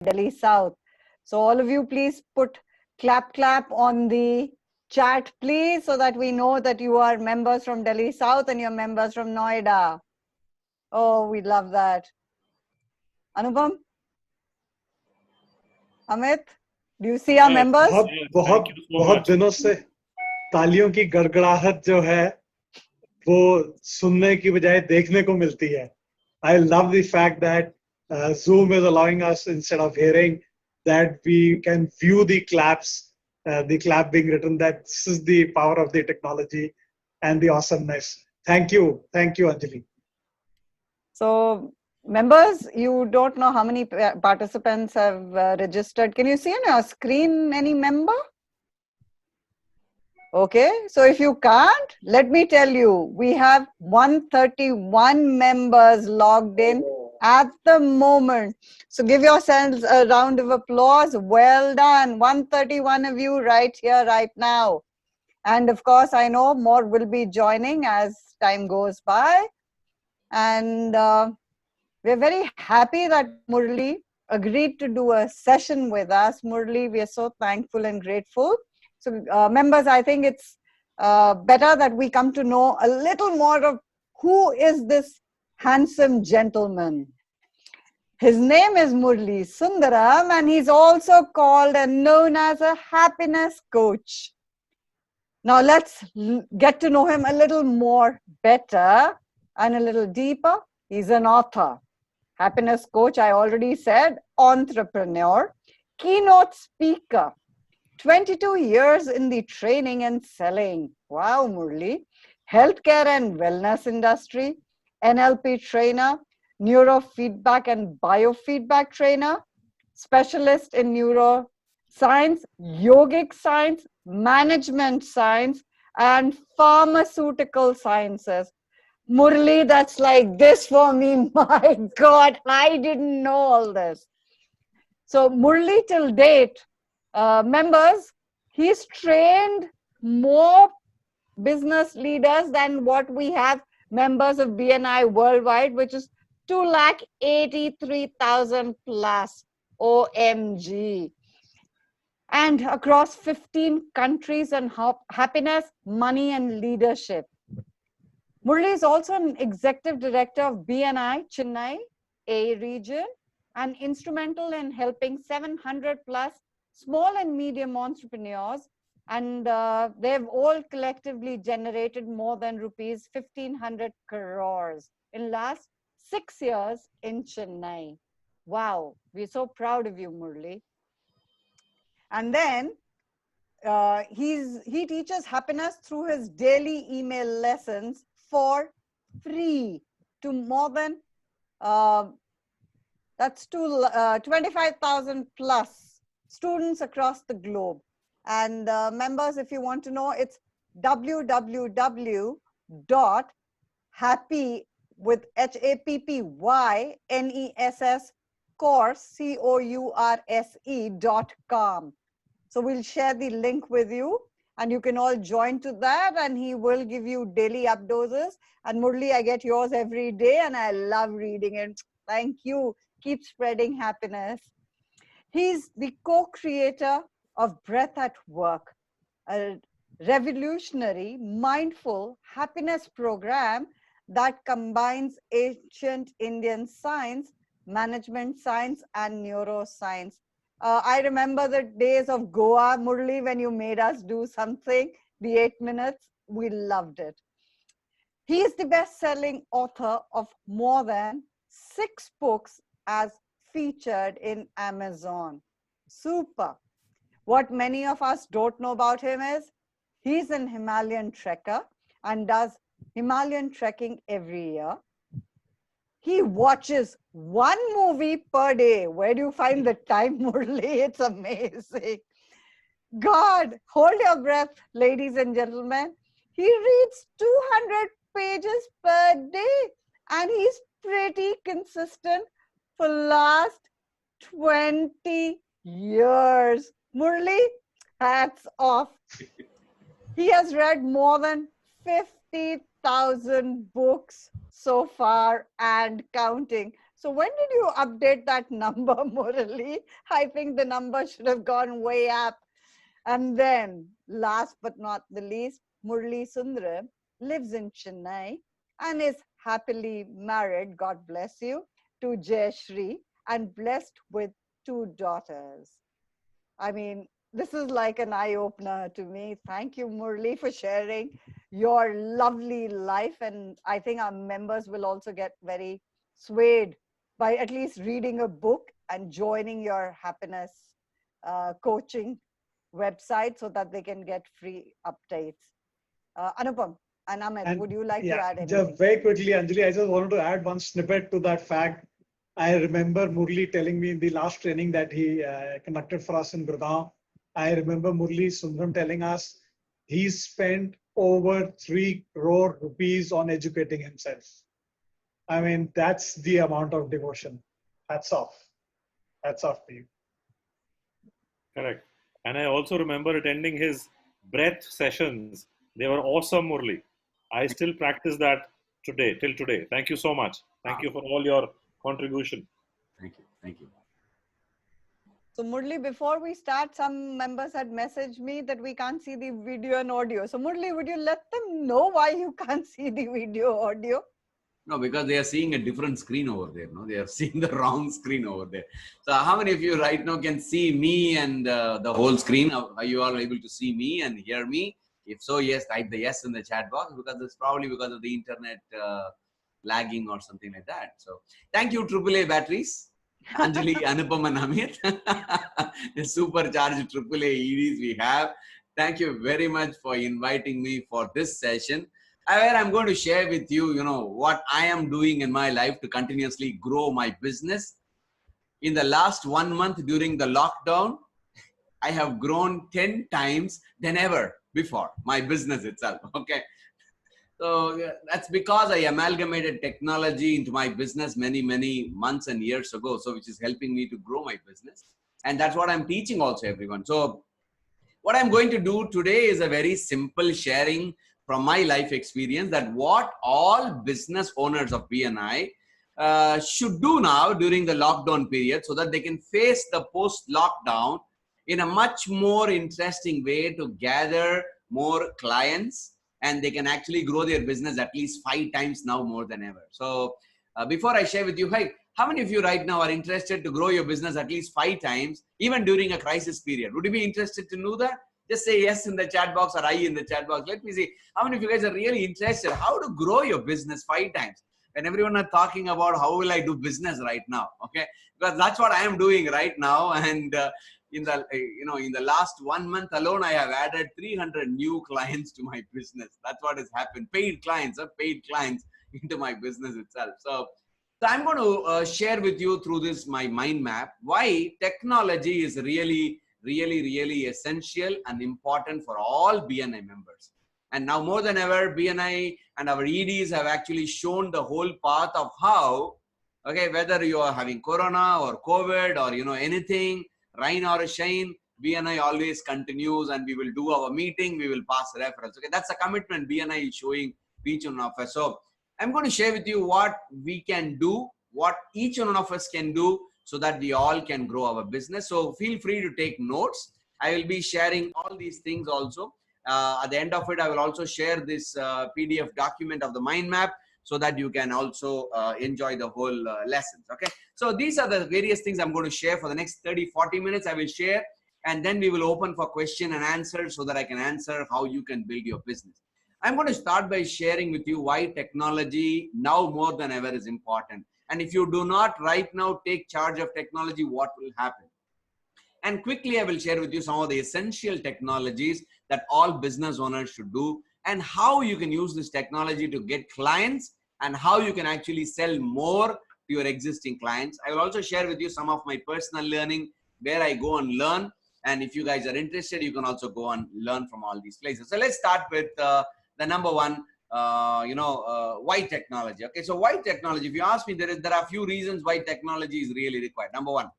Delhi South. So all of you, please put clap on the chat, please, so that we know that you are members from Delhi South and you're members from Noida. Oh, we love that. Anupam? Amit? Do you see our members? बहुत दिनों से तालियों की गड़गड़ाहट जो है वो सुनने की बजाय देखने को मिलती है. I love the fact that Zoom is allowing us, instead of hearing, that we can view the claps, the clap being written. That this is the power of the technology and the awesomeness. Thank you, Anjali. So, members, you don't know how many participants have registered. Can you see on your screen any member? Okay, so if you can't, let me tell you, we have 131 members logged in at the moment. So give yourselves a round of applause. Well done. 131 of you right here, right now. And of course, I know more will be joining as time goes by. And we're very happy that Murli agreed to do a session with us. Murli, we are so thankful and grateful. So members, I think it's better that we come to know a little more of who is this handsome gentleman. His name is Murli Sundaram, and he's also called and known as a happiness coach. Now let's get to know him a little more better and a little deeper. He's an author, happiness coach, I already said, entrepreneur, keynote speaker, 22 years in the training and selling. Wow, Murli. Healthcare and wellness industry, NLP trainer, neurofeedback and biofeedback trainer, specialist in neuroscience, yogic science, management science, and pharmaceutical sciences. Murli, that's like this for me. My God, I didn't know all this. So Murli till date, members, he's trained more business leaders than what we have members of BNI worldwide, which is 283,000 plus. OMG. And across 15 countries on happiness, money, and leadership. Murli is also an executive director of BNI Chennai A region and instrumental in helping 700 plus small and medium entrepreneurs, and they've all collectively generated more than rupees 1,500 crores in last 6 years in Chennai. Wow, we're so proud of you, Murli. And then he teaches happiness through his daily email lessons for free to more than that's to 25,000 plus students across the globe. And members, if you want to know, it's www.happy with HAPPYNESS course COURSE.com. So we'll share the link with you and you can all join to that, and he will give you daily up doses. And Murli, I get yours every day and I love reading it. Thank you. Keep spreading happiness. He's the co-creator of Breath at Work, a revolutionary, mindful happiness program that combines ancient Indian science, management science, and neuroscience. I remember the days of Goa, Murli, when you made us do something, the 8 minutes, we loved it. He is the best-selling author of more than 6 books as featured in Amazon. Super. What many of us don't know about him is he's an Himalayan trekker and does Himalayan trekking every year. He watches 1 movie per day. Where do you find the time, Murli? It's amazing. God, hold your breath, ladies and gentlemen. He reads 200 pages per day and he's pretty consistent for last 20 years. Murli, hats off. He has read more than 50,000 books so far and counting. So when did you update that number, Murali? I think the number should have gone way up. And then, last but not the least, Murali Sundaram lives in Chennai and is happily married, God bless you, to Jayashri and blessed with 2 daughters. I mean, this is like an eye opener to me. Thank you, Murali, for sharing your lovely life. And I think our members will also get very swayed by at least reading a book and joining your happiness coaching website so that they can get free updates. Anupam and Amit, And would you like to yeah, add anything? just very quickly, Anjali, I just wanted to add one snippet to that fact. I remember Murli telling me in the last training that he conducted for us in Gurgaon. I remember Murli Sundaram telling us he spent over 3 crore rupees on educating himself. I mean, that's the amount of devotion. Hats off. Hats off to you. Correct. And I also remember attending his breath sessions. They were awesome, Murli. I still practice that today, till today. Thank you so much. Thank you for all your contribution. Thank you. Thank you. So Murli, before we start, some members had messaged me that we can't see the video and audio. So Murli, would you let them know why you can't see the video audio? No, because they are seeing a different screen over there. No, they are seeing the wrong screen over there. So how many of you right now can see me and the whole screen? Are you all able to see me and hear me? If so, yes, type the yes in the chat box, because it's probably because of the internet lagging or something like that. So thank you, AAA batteries. Anjali, Anupam and Amit. The supercharged AAA EVs we have. Thank you very much for inviting me for this session, where I'm going to share with you, what I am doing in my life to continuously grow my business. In the last 1 month during the lockdown, I have grown 10 times than ever before, my business itself. Okay. So that's because I amalgamated technology into my business many, many months and years ago. So which is helping me to grow my business. And that's what I'm teaching also everyone. So what I'm going to do today is a very simple sharing from my life experience, that what all business owners of BNI should do now during the lockdown period, so that they can face the post-lockdown in a much more interesting way to gather more clients, and they can actually grow their business at least 5 times now more than ever. So before I share with you, hey, how many of you right now are interested to grow your business at least 5 times, even during a crisis period? Would you be interested to know that? Just say yes in the chat box or I in the chat box. Let me see how many of you guys are really interested how to grow your business 5 times. And everyone are talking about how will I do business right now, okay? Because that's what I am doing right now. And in the last 1 month alone, I have added 300 new clients to my business. That's what has happened. Paid clients into my business itself. So I'm going to share with you through this my mind map why technology is really essential and important for all BNI members. And now more than ever, BNI and our EDs have actually shown the whole path of how, okay, whether you are having Corona or COVID or anything, rain or shine, BNI always continues, and we will do our meeting, we will pass reference. Okay, that's a commitment BNI is showing each one of us. So I'm going to share with you what we can do, what each one of us can do, so that we all can grow our business. So feel free to take notes. I will be sharing all these things also. At the end of it, I will also share this PDF document of the mind map, so that you can also enjoy the whole lessons. Okay. So these are the various things I'm going to share for the next 30-40 minutes. I will share, and then we will open for question and answer, so that I can answer how you can build your business. I'm going to start by sharing with you why technology now more than ever is important. And if you do not right now take charge of technology, what will happen? And quickly, I will share with you some of the essential technologies that all business owners should do, and how you can use this technology to get clients, and how you can actually sell more to your existing clients. I will also share with you some of my personal learning, where I go and learn. And if you guys are interested, you can also go and learn from all these places. So let's start with the number one, why technology. Okay, so why technology? If you ask me, there are a few reasons why technology is really required. Number one.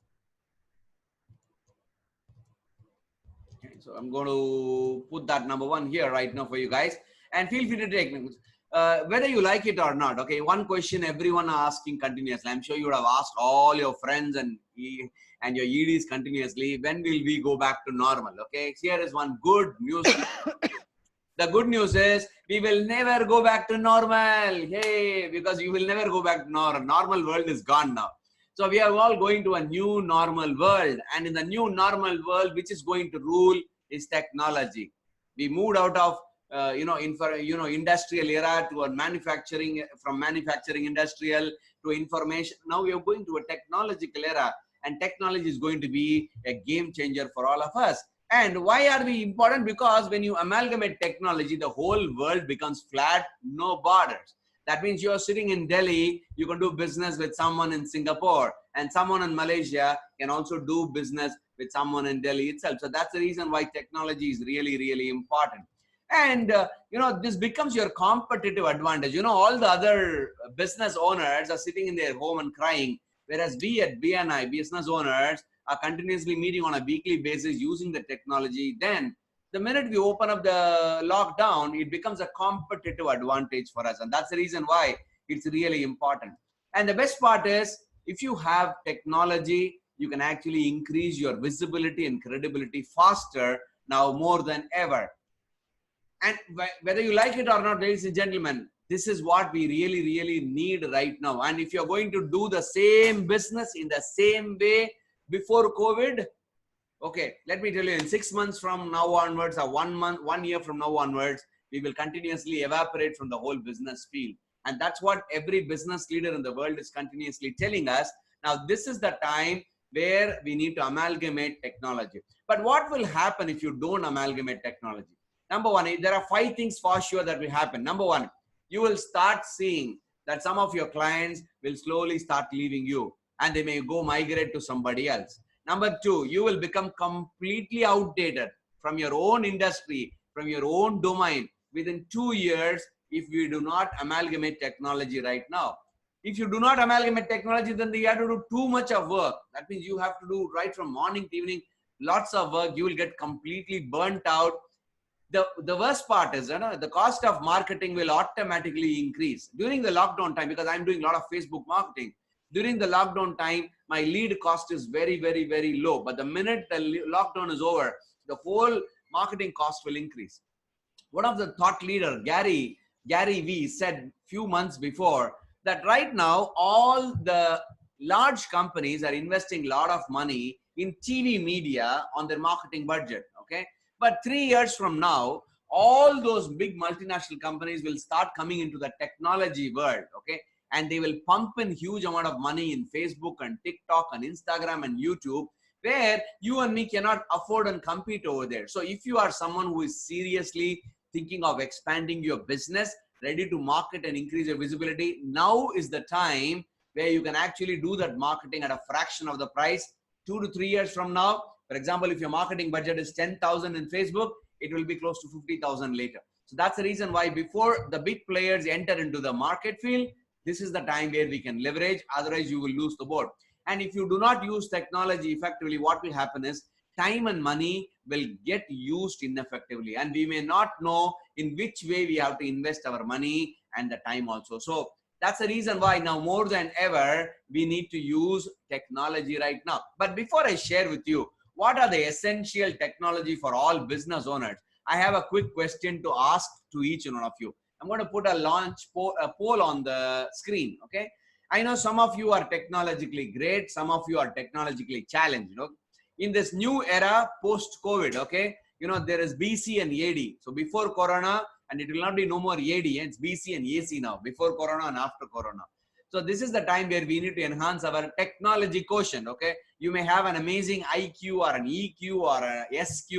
Okay, so I'm going to put that number one here right now for you guys, and feel free to take notes. whether you like it or not. Okay, one question everyone are asking continuously. I'm sure you would have asked all your friends and your EDs continuously. When will we go back to normal? Okay, here is one good news. The good news is we will never go back to normal. Hey, because you will never go back to normal. Normal world is gone now. So we are all going to a new normal world, and in the new normal world, which is going to rule is technology. We moved out of industrial era to a manufacturing, from manufacturing industrial to information. Now we are going to a technological era, and technology is going to be a game changer for all of us. And why are we important? Because when you amalgamate technology, the whole world becomes flat, no borders. That means you're sitting in Delhi, you can do business with someone in Singapore, and someone in Malaysia can also do business with someone in Delhi itself. So that's the reason why technology is really, really important. And, this becomes your competitive advantage. All the other business owners are sitting in their home and crying, whereas we at BNI, business owners, are continuously meeting on a weekly basis using the technology. Then the minute we open up the lockdown, it becomes a competitive advantage for us. And that's the reason why it's really important. And the best part is, if you have technology, you can actually increase your visibility and credibility faster now more than ever. And whether you like it or not, ladies and gentlemen, this is what we really, really need right now. And if you're going to do the same business in the same way before COVID, okay, let me tell you, in 6 months from now onwards, or 1 year from now onwards, we will continuously evaporate from the whole business field. And that's what every business leader in the world is continuously telling us. Now, this is the time where we need to amalgamate technology. But what will happen if you don't amalgamate technology? Number one, there are 5 things for sure that will happen. Number one, you will start seeing that some of your clients will slowly start leaving you, and they may go migrate to somebody else. Number 2, you will become completely outdated from your own industry, from your own domain within 2 years if we do not amalgamate technology right now. If you do not amalgamate technology, then you have to do too much of work. That means you have to do right from morning to evening, lots of work. You will get completely burnt out. The worst part is, the cost of marketing will automatically increase during the lockdown time, because I'm doing a lot of Facebook marketing. During the lockdown time, my lead cost is very, very, very low. But the minute the lockdown is over, the whole marketing cost will increase. One of the thought leader, Gary Vee, said few months before that right now, all the large companies are investing a lot of money in TV media on their marketing budget. Okay. But 3 years from now, all those big multinational companies will start coming into the technology world, okay? And they will pump in huge amount of money in Facebook and TikTok and Instagram and YouTube, where you and me cannot afford and compete over there. So if you are someone who is seriously thinking of expanding your business, ready to market and increase your visibility, now is the time where you can actually do that marketing at a fraction of the price. 2 to 3 years from now, for example, if your marketing budget is 10,000 in Facebook, it will be close to 50,000 later. So that's the reason why before the big players enter into the market field, this is the time where we can leverage. Otherwise, you will lose the boat. And if you do not use technology effectively, what will happen is time and money will get used ineffectively. And we may not know in which way we have to invest our money and the time also. So that's the reason why now more than ever, we need to use technology right now. But before I share with you, what are the essential technology for all business owners? I have a quick question to ask to each one of you. I'm going to put a poll on the screen, okay? I know some of you are technologically great. Some of you are technologically challenged, In this new era, post-COVID, okay? There is BC and AD. So before Corona, and it will not be no more AD, it's BC and AC now, before Corona and after Corona. So this is the time where we need to enhance our technology quotient, okay? You may have an amazing IQ or an EQ or a SQ,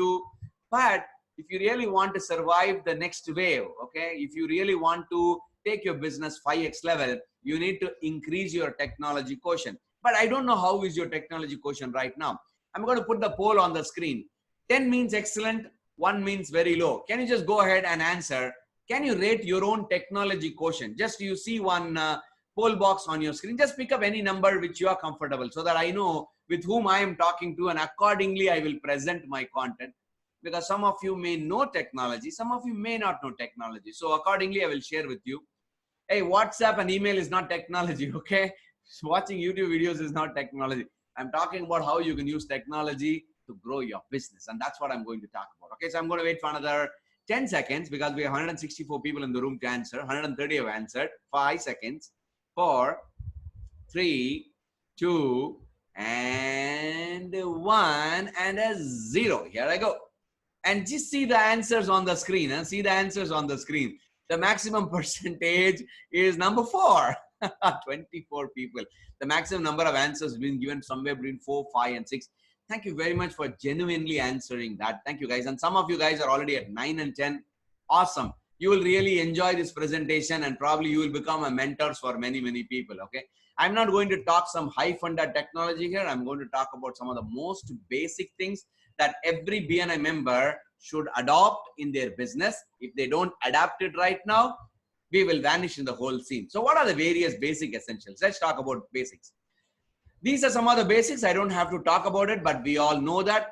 but if you really want to survive the next wave, okay? If you really want to take your business 5x level, you need to increase your technology quotient. But I don't know how is your technology quotient right now. I'm going to put the poll on the screen. 10 means excellent, 1 means very low. Can you just go ahead and answer? Can you rate your own technology quotient? Just you see one poll box on your screen. Just pick up any number which you are comfortable so that I know with whom I am talking to, and accordingly I will present my content. because some of you may know technology, some of you may not know technology. So accordingly, I will share with you. Hey, WhatsApp and email is not technology, okay? Watching YouTube videos is not technology. I'm talking about how you can use technology to grow your business. And that's what I'm going to talk about. Okay, so I'm going to wait for another 10 seconds because we have 164 people in the room to answer. 130 have answered. 5 seconds. 4, 3, 2, and 1, and a 0. Here I go. And just see the answers on the screen. Huh? See the answers on the screen. The maximum percentage is number 4. 24 people. The maximum number of answers been given somewhere between 4, 5, and 6. Thank you very much for genuinely answering that. Thank you, guys. And some of you guys are already at 9 and 10. Awesome. You will really enjoy this presentation, and probably you will become a mentor for many, many people. Okay. I'm not going to talk some high-funded technology here. I'm going to talk about some of the most basic things that every BNI member should adopt in their business. If they don't adapt it right now, we will vanish in the whole scene. So what are the various basic essentials? Let's talk about basics. These are some of the basics. I don't have to talk about it, but we all know that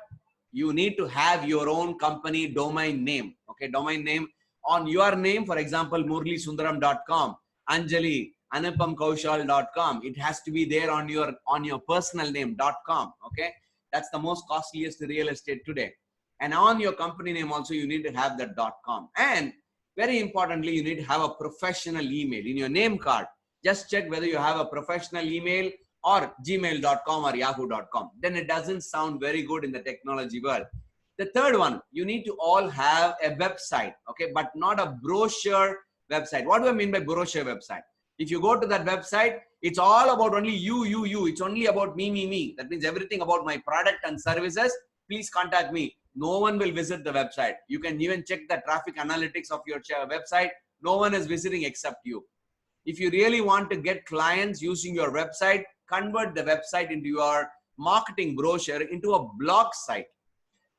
you need to have your own company domain name. Okay, domain name on your name. For example, murlisundaram.com, Anjali, anupamkaushal.com. It has to be there on your personal name.com. Okay, that's the most costliest real estate today. And on your company name also, you need to have that .com. And very importantly, you need to have a professional email in your name card. Just check whether you have a professional email or gmail.com or yahoo.com. Then it doesn't sound very good in the technology world. The third one, you need to all have a website, okay, but not a brochure website. What do I mean by brochure website? If you go to that website, it's all about only you. It's only about me. That means everything about my product and services. Please contact me. No one will visit the website. You can even check the traffic analytics of your website. No one is visiting except you. If you really want to get clients using your website, convert the website into your marketing brochure into a blog site.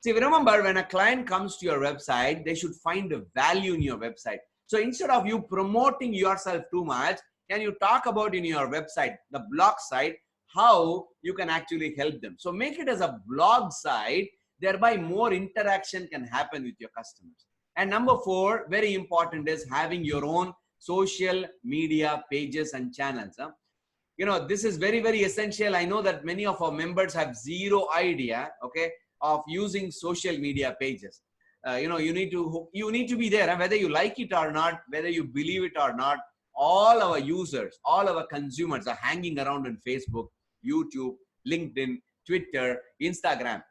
See, remember, when a client comes to your website, they should find a value in your website. So instead of you promoting yourself too much, can you talk about in your website, the blog site, how you can actually help them? So make it as a blog site. Thereby more interaction can happen with your customers. And number 4, very important, is having your own social media pages and channels. Huh? You know, this is very, very essential. I know that many of our members have zero idea, okay, of using social media pages. You know, you need to be there, and whether you like it or not, whether you believe it or not, all our users, all our consumers are hanging around on Facebook, YouTube, LinkedIn, Twitter, Instagram.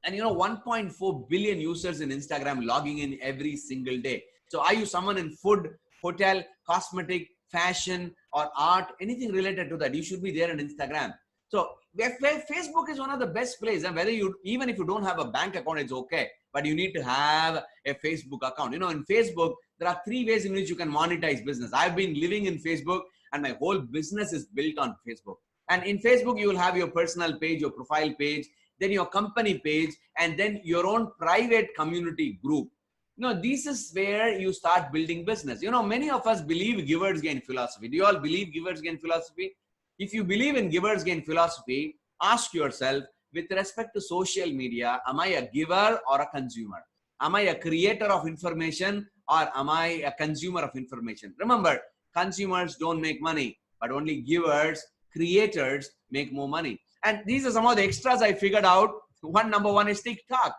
And you know, 1.4 billion users in Instagram logging in every single day. So are you someone in food, hotel, cosmetic, fashion, or art, anything related to that? You should be there on Instagram. So Facebook is one of the best places. And whether you, even if you don't have a bank account, it's okay. But you need to have a Facebook account. You know, in Facebook, there are 3 ways in which you can monetize business. I've been living in Facebook, and my whole business is built on Facebook. And in Facebook, you will have your personal page, your profile page, then your company page, and then your own private community group. You know, this is where you start building business. You know, many of us believe givers gain philosophy. Do you all believe givers gain philosophy? If you believe in givers gain philosophy, ask yourself, with respect to social media, am I a giver or a consumer? Am I a creator of information or am I a consumer of information? Remember, consumers don't make money, but only givers, creators make more money. And these are some of the extras I figured out. Number one is TikTok.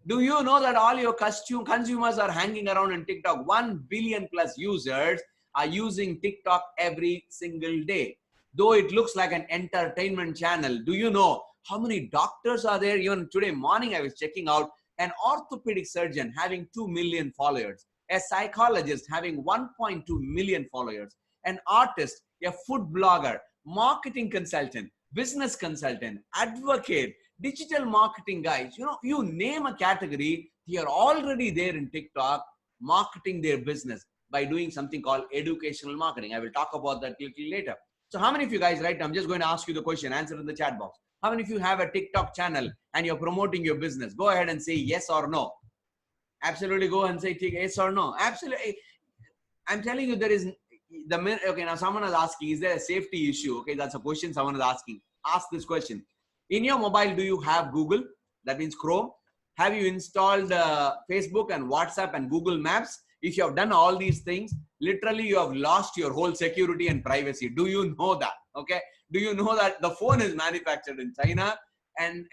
Do you know that all your consumers are hanging around in TikTok? 1 billion plus users are using TikTok every single day. Though it looks like an entertainment channel, do you know how many doctors are there? Even today morning, I was checking out an orthopedic surgeon having 2 million followers, a psychologist having 1.2 million followers, an artist, a food blogger, marketing consultant, business consultant, advocate, digital marketing guys. You know, you name a category, they are already there in TikTok marketing their business by doing something called educational marketing. I will talk about that a little later. So how many of you guys, right now, I'm just going to ask you the question, answer in the chat box. How many of you have a TikTok channel and you're promoting your business? Go ahead and say yes or no. Absolutely, go and say yes or no. Absolutely. I'm telling you, there is okay, now someone is asking, is there a safety issue? Okay, that's a question someone is asking. Ask this question. In your mobile, do you have Google? That means Chrome. Have you installed Facebook and WhatsApp and Google Maps? If you have done all these things, literally you have lost your whole security and privacy. Do you know that? Okay. Do you know that the phone is manufactured in China? And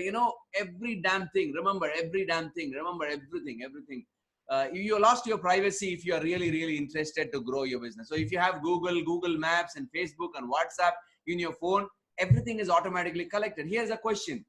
you know, every damn thing, remember every damn thing, remember everything. You lost your privacy if you are really interested to grow your business. So if you have Google Maps and Facebook and WhatsApp in your phone, everything is automatically collected. Here's a question.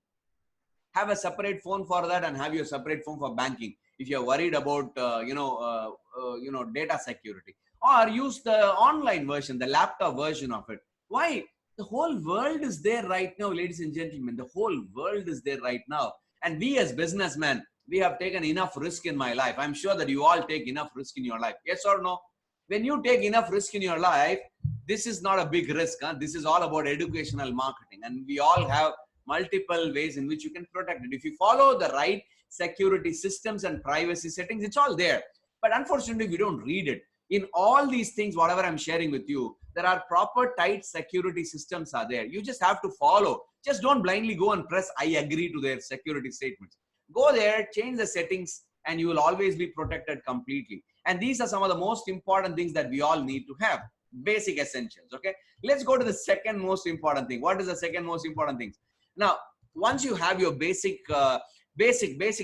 Have a separate phone for that and have your separate phone for banking if you're worried about data security, or use the online version, the laptop version of it. Why? The whole world is there right now, ladies and gentlemen. The whole world is there right now. And we as businessmen, we have taken enough risk in my life. I'm sure that you all take enough risk in your life. Yes or no? When you take enough risk in your life, this is not a big risk. This is all about educational marketing. And we all have multiple ways in which you can protect it. If you follow the right security systems and privacy settings, it's all there. But unfortunately, we don't read it. In all these things, whatever I'm sharing with you, there are proper tight security systems are there. You just have to follow. Just don't blindly go and press I agree to their security statements. Go there, change the settings, and you will always be protected completely. And these are some of the most important things that we all need to have. Basic essentials. Okay. Let's go to the second most important thing. What is the second most important thing? Now, once you have your basic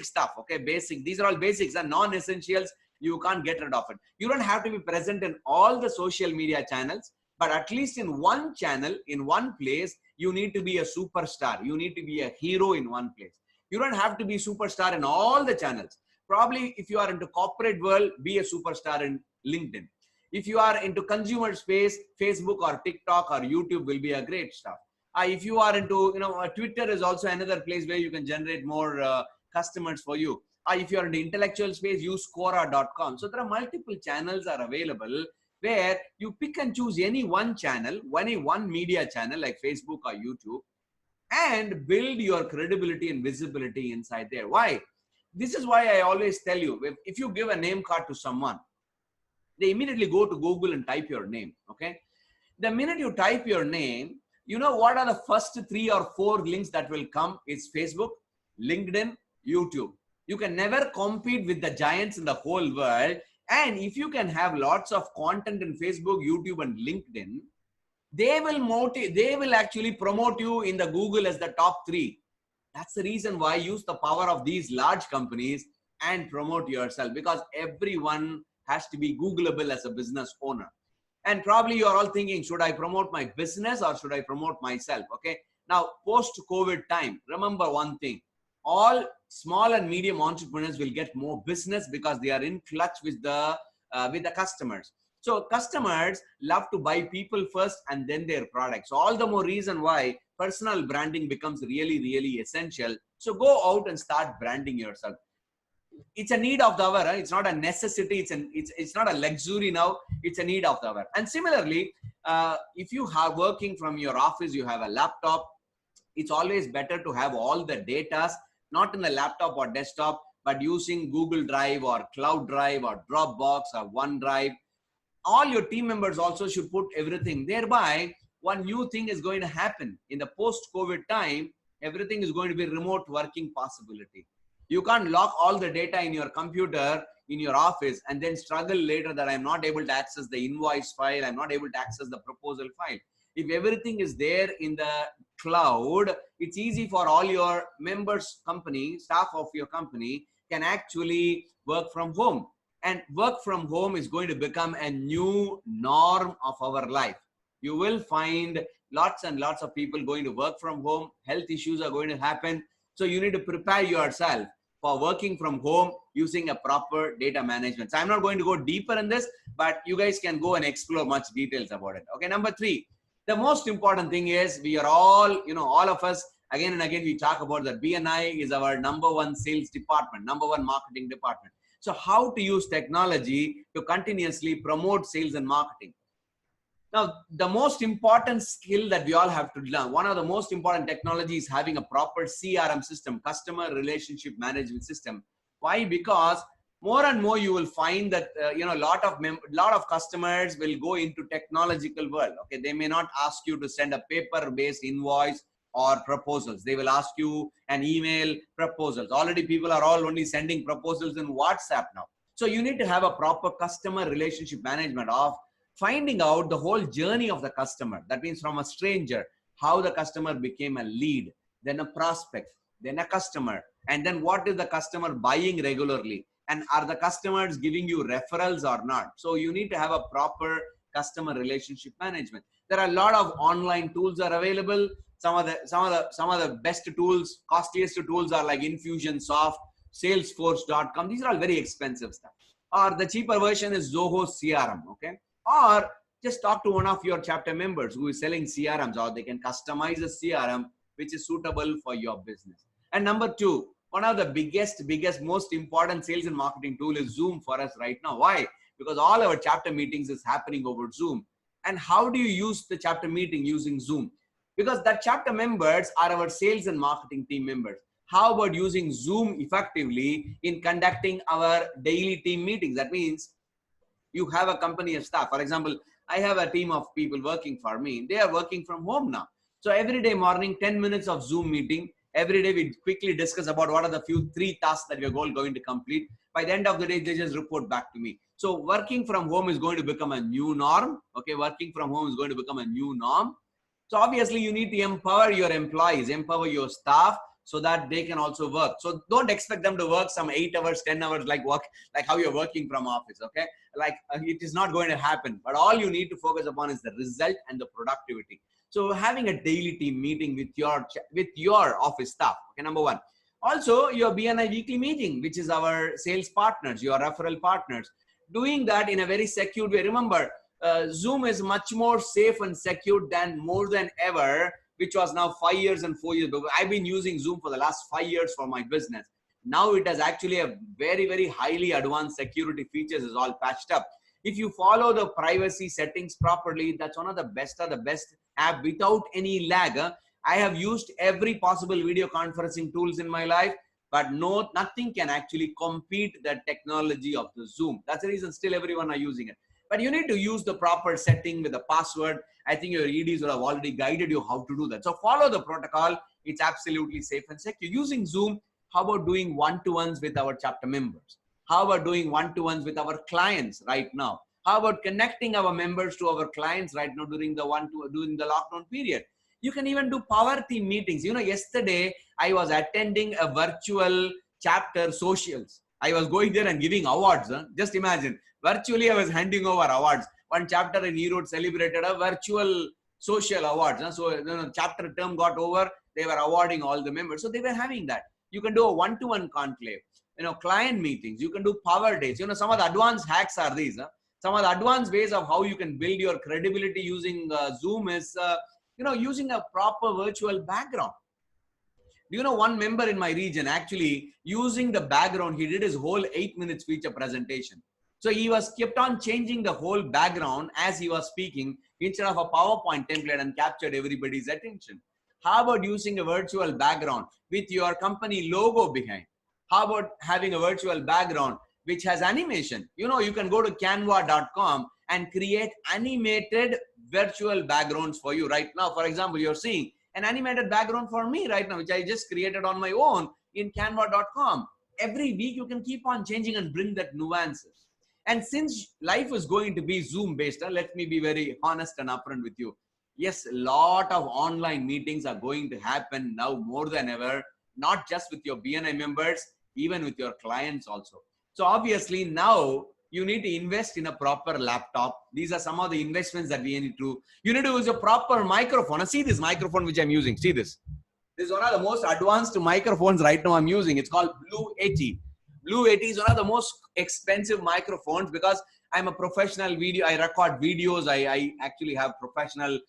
stuff, okay, these are all basics and non-essentials, you can't get rid of it. You don't have to be present in all the social media channels, but at least in one channel, in one place, you need to be a superstar. You need to be a hero in one place. You don't have to be superstar in all the channels. Probably if you are into corporate world, be a superstar in LinkedIn. If you are into consumer space, Facebook or TikTok or YouTube will be a great stuff. If you are into, Twitter is also another place where you can generate more customers for you. If you are in the intellectual space, use Quora.com. So there are multiple channels are available where you pick and choose any one channel, one media channel like Facebook or YouTube, and build your credibility and visibility inside there. Why? This is why I always tell you, if you give a name card to someone, they immediately go to Google and type your name. Okay. The minute you type your name, you know what are the first 3 or 4 links that will come? It's Facebook, LinkedIn, YouTube. You can never compete with the giants in the whole world. And if you can have lots of content in Facebook, YouTube, and LinkedIn, they will actually promote you in the Google as the top 3. That's the reason why use the power of these large companies and promote yourself, because everyone has to be Googleable as a business owner. And probably you're all thinking, should I promote my business or should I promote myself? Okay. Now, post-COVID time, remember one thing, all small and medium entrepreneurs will get more business because they are in clutch with the customers. So customers love to buy people first and then their products. So all the more reason why personal branding becomes really essential. So go out and start branding yourself. It's a need of the hour. It's not a necessity. It's not a luxury now. It's a need of the hour. And similarly, if you are working from your office, you have a laptop, it's always better to have all the data, not in the laptop or desktop, but using Google Drive or Cloud Drive or Dropbox or OneDrive. All your team members also should put everything. Thereby, one new thing is going to happen. In the post-COVID time, everything is going to be remote working possibility. You can't lock all the data in your computer, in your office, and then struggle later that I'm not able to access the invoice file, I'm not able to access the proposal file. If everything is there in the cloud, it's easy for all your members, company, staff of your company can actually work from home. And work from home is going to become a new norm of our life. You will find lots and lots of people going to work from home. Health issues are going to happen. So you need to prepare yourself for working from home using a proper data management. So I'm not going to go deeper in this, but you guys can go and explore much details about it. Okay, number 3, the most important thing is we are all, all of us, again and again, we talk about that BNI is our #1 sales department, #1 marketing department. So how to use technology to continuously promote sales and marketing. Now, the most important skill that we all have to learn, one of the most important technologies is having a proper CRM system, customer relationship management system. Why? Because more and more you will find that, lot of customers will go into technological world. Okay. They may not ask you to send a paper-based invoice or proposals. They will ask you an email proposals. Already people are all only sending proposals in WhatsApp now. So you need to have a proper customer relationship management of finding out the whole journey of the customer. That means from a stranger, how the customer became a lead, then a prospect, then a customer, and then what is the customer buying regularly, and are the customers giving you referrals or not. So you need to have a proper customer relationship management. There are a lot of online tools are available. Some of the best tools, costliest tools are like Infusionsoft, Salesforce.com. These are all very expensive stuff. Or the cheaper version is Zoho CRM. Okay. Or just talk to one of your chapter members who is selling CRMs, or they can customize a CRM which is suitable for your business. And number two, one of the biggest, most important sales and marketing tool is Zoom for us right now. Why? Because all our chapter meetings is happening over Zoom. And how do you use the chapter meeting using Zoom? Because that chapter members are our sales and marketing team members. How about using Zoom effectively in conducting our daily team meetings? That means you have a company of staff. For example, I have a team of people working for me. They are working from home now. So every day morning, 10 minutes of Zoom meeting. Every day we quickly discuss about what are the three tasks that we are going to complete. By the end of the day, they just report back to me. So working from home is going to become a new norm. Okay, working from home is going to become a new norm. So obviously you need to empower your employees, empower your staff so that they can also work. So don't expect them to work some 8 hours, 10 hours like how you're working from office. Okay, like it is not going to happen. But all you need to focus upon is the result and the productivity. So having a daily team meeting with your office staff. Okay, number one. Also your BNI weekly meeting, which is our sales partners, your referral partners. Doing that in a very secure way. Remember, Zoom is much more safe and secure than more than ever, which was now 5 years and 4 years ago. I've been using Zoom for the last 5 years for my business. Now it has actually a very, very highly advanced security features is all patched up. If you follow the privacy settings properly, that's one of the best app without any lag. I have used every possible video conferencing tools in my life, but nothing can actually compete the technology of the Zoom. That's the reason still everyone are using it. But you need to use the proper setting with the password. I think your EDs would have already guided you how to do that. So follow the protocol. It's absolutely safe and secure. Using Zoom, how about doing one-to-ones with our chapter members? How about doing one-to-ones with our clients right now? How about connecting our members to our clients right now during the lockdown period? You can even do power team meetings. You know, yesterday I was attending a virtual chapter socials. I was going there and giving awards. Just imagine, virtually I was handing over awards. One chapter in Erode celebrated a virtual social awards. So chapter term got over. They were awarding all the members. So they were having that. You can do a one-to-one conclave. Client meetings. You can do power days. Some of the advanced hacks are these. Some of the advanced ways of how you can build your credibility using Zoom is, using a proper virtual background. Do you know one member in my region actually using the background, he did his whole 8 minutes feature presentation. So he kept on changing the whole background as he was speaking instead of a PowerPoint template and captured everybody's attention. How about using a virtual background with your company logo behind? How about having a virtual background which has animation? You can go to canva.com and create animated virtual backgrounds for you right now. For example, you're seeing an animated background for me right now, which I just created on my own in canva.com. Every week you can keep on changing and bring that nuances. And since life is going to be Zoom based, let me be very honest and upfront with you. Yes, a lot of online meetings are going to happen now more than ever, not just with your BNI members, even with your clients also. So obviously now you need to invest in a proper laptop. These are some of the investments that we need to. You need to use a proper microphone. Now see this microphone which I'm using. See this. This is one of the most advanced microphones right now I'm using. It's called Blue 80. Blue 80 is one of the most expensive microphones because I'm a professional I record videos. I actually have professional,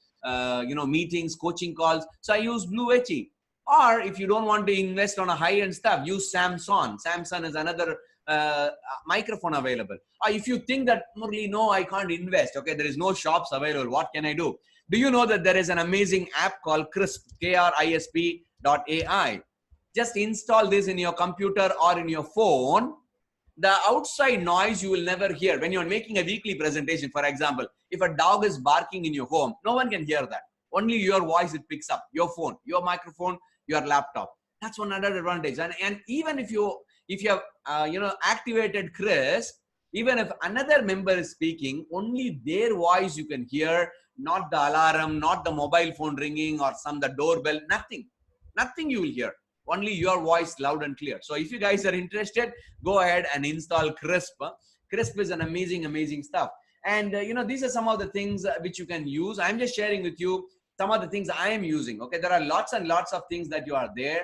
meetings, coaching calls. So I use Blue 80. Or if you don't want to invest on a high-end stuff, use Samsung. Samsung is another microphone available. Or if you think that, Murli, no, I can't invest. Okay, there is no shops available. What can I do? Do you know that there is an amazing app called Krisp, KRISP.ai? Just install this in your computer or in your phone. The outside noise you will never hear. When you're making a weekly presentation, for example, if a dog is barking in your home, no one can hear that. Only your voice it picks up, your phone, your microphone, your laptop. That's one other advantage. And even if you have activated Chris, even if another member is speaking, only their voice you can hear, not the alarm, not the mobile phone ringing or the doorbell, nothing you will hear. Only your voice loud and clear. So if you guys are interested, go ahead and install Krisp. Krisp is an amazing stuff. And these are some of the things which you can use. I'm just sharing with you some of the things I am using. Okay, there are lots and lots of things that you are there.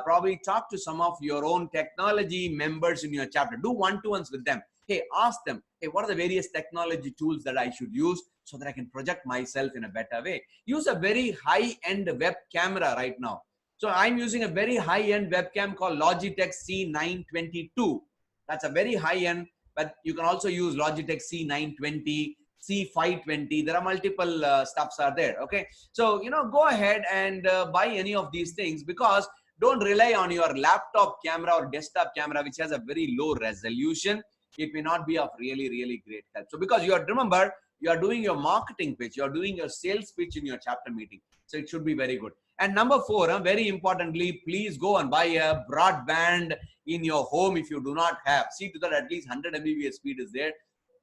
Probably talk to some of your own technology members in your chapter. Do one-to-ones with them. Hey, ask them, hey, what are the various technology tools that I should use so that I can project myself in a better way? Use a very high-end web camera right now. So I'm using a very high-end webcam called Logitech C922. That's a very high-end, but you can also use Logitech C920, C520. There are multiple stuffs are there. Okay, so go ahead and buy any of these things, because don't rely on your laptop camera or desktop camera, which has a very low resolution. It may not be of really great help. So because remember, you are doing your marketing pitch, you are doing your sales pitch in your chapter meeting. So it should be very good. And number 4, very importantly, please go and buy a broadband in your home if you do not have. See to that at least 100 Mbps speed is there.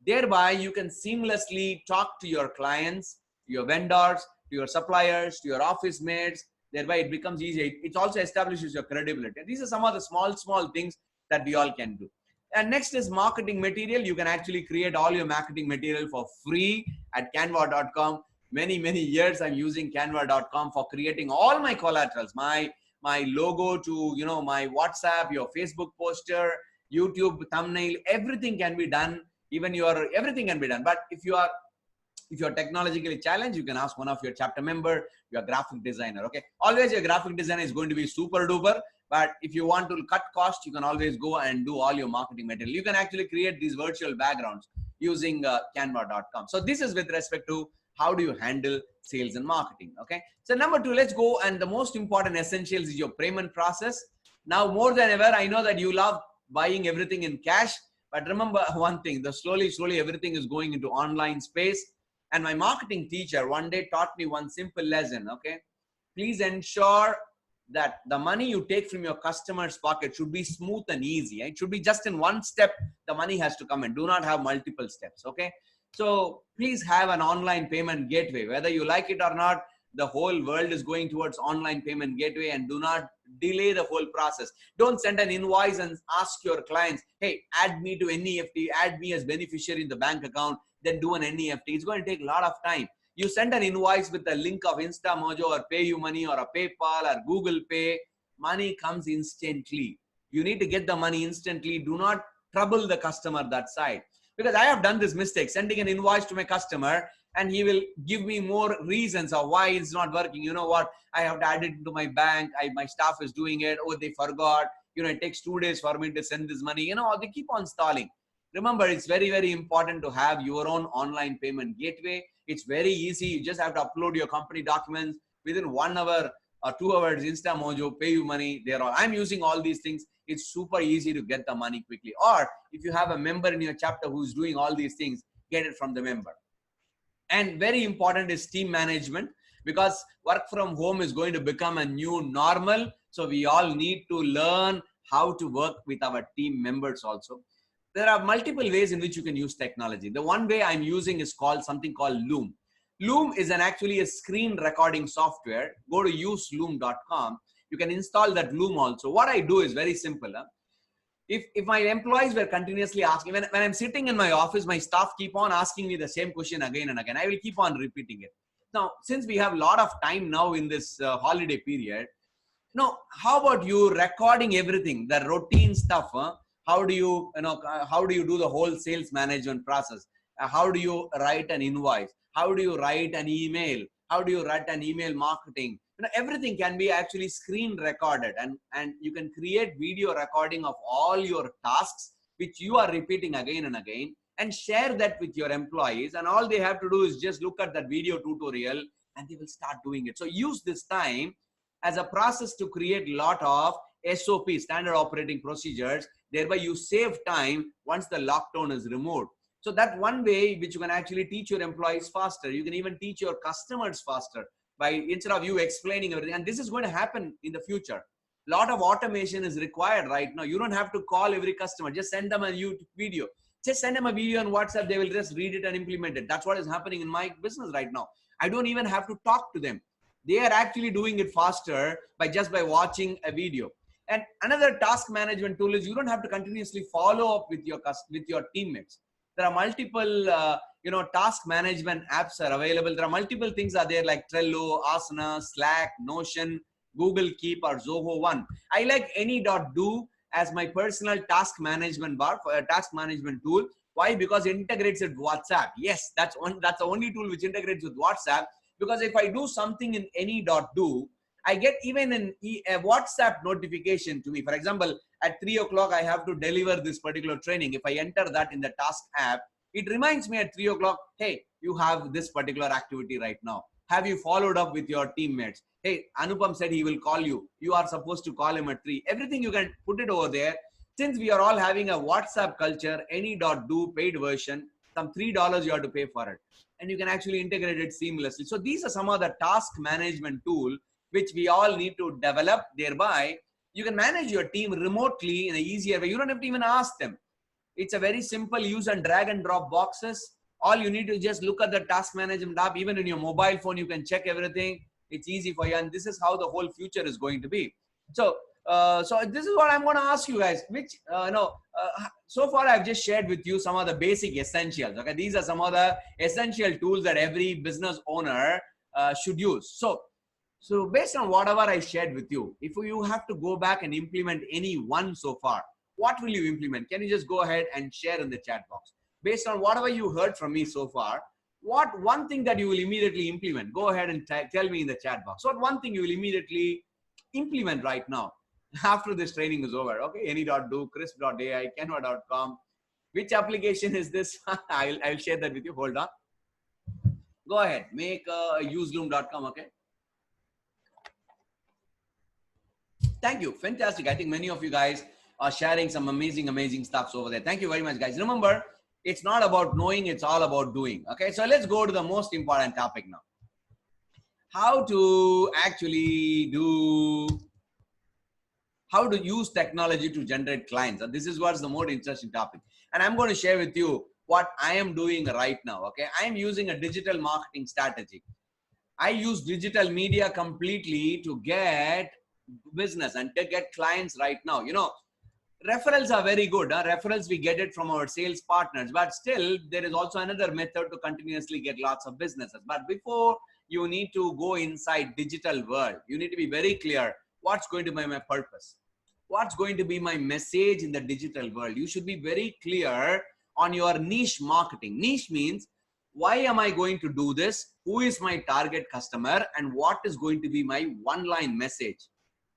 Thereby, you can seamlessly talk to your clients, your vendors, to your suppliers, to your office mates. Thereby, it becomes easy. It also establishes your credibility. These are some of the small things that we all can do. And next is marketing material. You can actually create all your marketing material for free at canva.com. Many years I'm using canva.com for creating all my collaterals, my logo to my WhatsApp, your Facebook poster, YouTube thumbnail, everything can be done. Even everything can be done. But if you're technologically challenged, you can ask one of your chapter member, your graphic designer. Okay, always your graphic designer is going to be super duper. But if you want to cut cost, you can always go and do all your marketing material. You can actually create these virtual backgrounds using canva.com. So this is with respect to how do you handle sales and marketing. Okay, so number 2, let's go. And the most important essentials is your payment process. Now more than ever, I know that you love buying everything in cash, but remember one thing, the slowly everything is going into online space. And my marketing teacher one day taught me one simple lesson. Okay, please ensure that the money you take from your customer's pocket should be smooth and easy. It should be just in one step, the money has to come in. Do not have multiple steps. Okay, so please have an online payment gateway. Whether you like it or not, the whole world is going towards online payment gateway, and do not delay the whole process. Don't send an invoice and ask your clients, hey, add me to NEFT, add me as beneficiary in the bank account, then do an NEFT. It's going to take a lot of time. You send an invoice with a link of InstaMojo or PayUmoney or a PayPal or Google Pay, money comes instantly. You need to get the money instantly. Do not trouble the customer that side. Because I have done this mistake, sending an invoice to my customer, and he will give me more reasons of why it's not working. You know what? I have to add it into my bank. My staff is doing it. Oh, they forgot. It takes 2 days for me to send this money. They keep on stalling. Remember, it's very important to have your own online payment gateway. It's very easy. You just have to upload your company documents within 1 hour or 2 hours. InstaMojo, PayUmoney, I'm using all these things. It's super easy to get the money quickly. Or if you have a member in your chapter who's doing all these things, get it from the member. And very important is team management, because work from home is going to become a new normal. So we all need to learn how to work with our team members also. There are multiple ways in which you can use technology. The one way I'm using is something called Loom. Loom is actually a screen recording software. Go to useloom.com. You can install that Loom also. What I do is very simple. If my employees were continuously asking, when I'm sitting in my office, my staff keep on asking me the same question again and again, I will keep on repeating it. Now, since we have a lot of time now in this holiday period, how about you recording everything, the routine stuff? How do you do the whole sales management process? How do you write an invoice? How do you write an email? How do you write an email marketing? Everything can be actually screen recorded, and you can create video recording of all your tasks, which you are repeating again and again, and share that with your employees. And all they have to do is just look at that video tutorial and they will start doing it. So use this time as a process to create a lot of SOP, standard operating procedures. Thereby you save time once the lockdown is removed. So that one way which you can actually teach your employees faster. You can even teach your customers faster. by instead of you explaining everything. And this is going to happen in the future. A lot of automation is required right now. You don't have to call every customer. Just send them a YouTube video. Just send them a video on WhatsApp. They will just read it and implement it. That's what is happening in my business right now. I don't even have to talk to them. They are actually doing it faster by watching a video. And another task management tool is you don't have to continuously follow up with your teammates. There are multiple task management apps are available. There are multiple things are there like Trello, Asana, Slack, Notion, Google Keep, or Zoho One. I like any.do as my personal task management task management tool. Why? Because it integrates with WhatsApp. Yes, that's the only tool which integrates with WhatsApp. Because if I do something in any.do, I get even a WhatsApp notification to me. For example, at 3 o'clock, I have to deliver this particular training. If I enter that in the task app, it reminds me at 3 o'clock, hey, you have this particular activity right now. Have you followed up with your teammates? Hey, Anupam said he will call you. You are supposed to call him at 3. Everything you can put it over there. Since we are all having a WhatsApp culture, any.do paid version, some $3 you have to pay for it. And you can actually integrate it seamlessly. So these are some of the task management tool which we all need to develop. Thereby, you can manage your team remotely in an easier way. You don't have to even ask them. It's a very simple use and drag and drop boxes. All you need to just look at the task management app. Even in your mobile phone, you can check everything. It's easy for you. And this is how the whole future is going to be. So this is what I'm going to ask you guys. So far I've just shared with you some of the basic essentials. Okay, these are some of the essential tools that every business owner should use. So based on whatever I shared with you, if you have to go back and implement any one so far, what will you implement? Can you just go ahead and share in the chat box? Based on whatever you heard from me so far, what one thing that you will immediately implement? Go ahead and tell me in the chat box. What one thing you will immediately implement right now after this training is over? Okay, any.do, crisp.ai, canva.com. Which application is this? I'll share that with you. Hold on. Go ahead. Make useloom.com. Okay. Thank you. Fantastic. I think many of you guys are sharing some amazing stuff over there. Thank you very much, guys. Remember, it's not about knowing, it's all about doing. Okay, so let's go to the most important topic now. How to use technology to generate clients. And this is what's the more interesting topic. And I'm going to share with you what I am doing right now. Okay, I am using a digital marketing strategy. I use digital media completely to get business and to get clients right now. Referrals are very good. Referrals, we get it from our sales partners, but still there is also another method to continuously get lots of businesses. But before you need to go inside digital world, you need to be very clear what's going to be my purpose. What's going to be my message in the digital world? You should be very clear on your niche marketing. Niche means, why am I going to do this? Who is my target customer? And what is going to be my one-line message?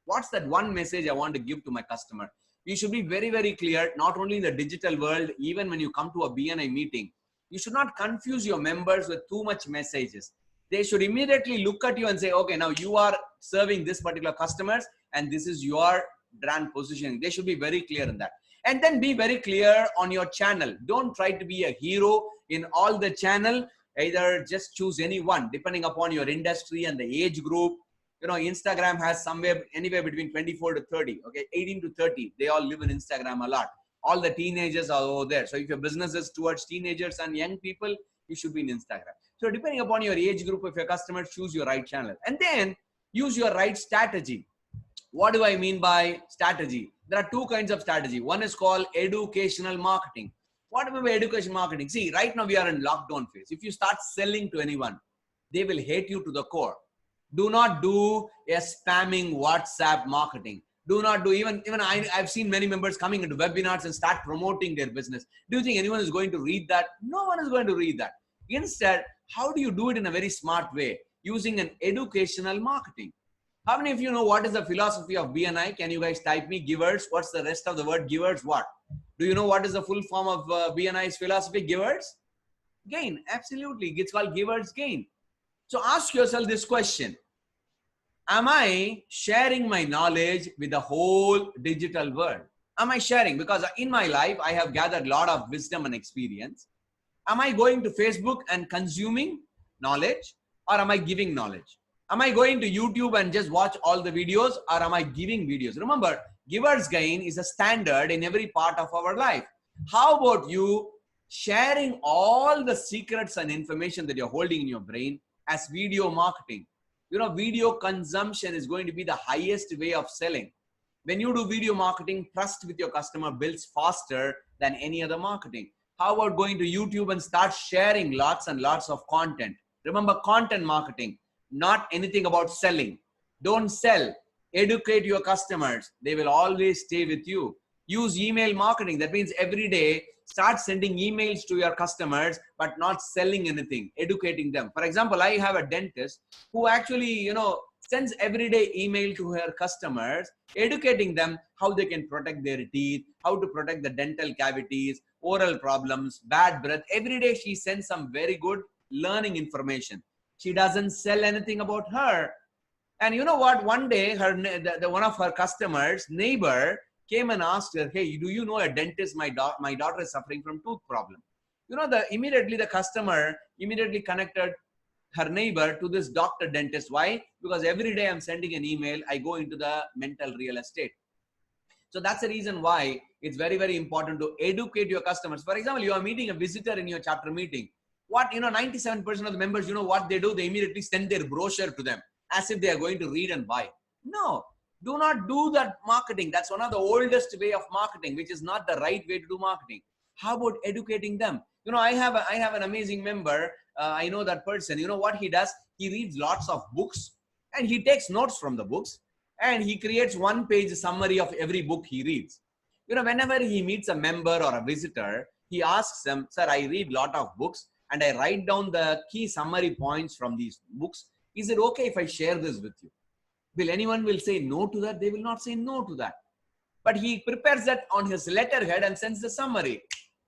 What's that one message I want to give to my customer? You should be very clear, not only in the digital world, even when you come to a BNI meeting. You should not confuse your members with too much messages. They should immediately look at you and say, okay, now you are serving this particular customers and this is your brand positioning. They should be very clear in that. And then be very clear on your channel. Don't try to be a hero in all the channel. Either just choose any one depending upon your industry and the age group. Instagram has anywhere between 24 to 30, okay, 18 to 30. They all live in Instagram a lot. All the teenagers are over there. So if your business is towards teenagers and young people, you should be in Instagram. So depending upon your age group of your customers, choose your right channel and then use your right strategy. What do I mean by strategy? There are two kinds of strategy. One is called educational marketing. What about education marketing? See, right now we are in lockdown phase. If you start selling to anyone, they will hate you to the core. Do not do a spamming WhatsApp marketing. Do not do even I've seen many members coming into webinars and start promoting their business. Do you think anyone is going to read that? No one is going to read that. Instead, how do you do it in a very smart way? Using an educational marketing. How many of you know what is the philosophy of BNI? Can you guys type me givers? What's the rest of the word givers? What? Do you know what is the full form of BNI's philosophy? Givers? Gain. Absolutely. It's called givers gain. So ask yourself this question. Am I sharing my knowledge with the whole digital world? Am I sharing? Because in my life, I have gathered a lot of wisdom and experience. Am I going to Facebook and consuming knowledge or am I giving knowledge? Am I going to YouTube and just watch all the videos, or am I giving videos? Remember, giver's gain is a standard in every part of our life. How about you sharing all the secrets and information that you're holding in your brain as video marketing? You know, video consumption is going to be the highest way of selling. When you do video marketing, trust with your customer builds faster than any other marketing. How about going to YouTube and start sharing lots and lots of content? Remember, content marketing, not anything about selling. Don't sell. Educate your customers. They will always stay with you. Use email marketing. That means every day, start sending emails to your customers, but not selling anything, educating them. For example, I have a dentist who actually, sends everyday email to her customers, educating them how they can protect their teeth, how to protect the dental cavities, oral problems, bad breath. Every day she sends some very good learning information. She doesn't sell anything about her. And you know what? One day, one of her customers' neighbor came and asked her, "Hey, do you know a dentist? My daughter is suffering from tooth problem." Immediately the customer immediately connected her neighbor to this doctor dentist. Why? Because every day I'm sending an email, I go into the mental real estate. So that's the reason why it's very, very important to educate your customers. For example, you are meeting a visitor in your chapter meeting. 97% of the members, what they do? They immediately send their brochure to them as if they are going to read and buy. No, do not do that marketing. That's one of the oldest way of marketing, which is not the right way to do marketing. How about educating them? I have an amazing member. I know that person. You know what he does? He reads lots of books and he takes notes from the books and he creates one-page summary of every book he reads. Whenever he meets a member or a visitor, he asks them, "Sir, I read a lot of books and I write down the key summary points from these books. Is it okay if I share this with you?" Will anyone say no to that? They will not say no to that. But he prepares that on his letterhead and sends the summary.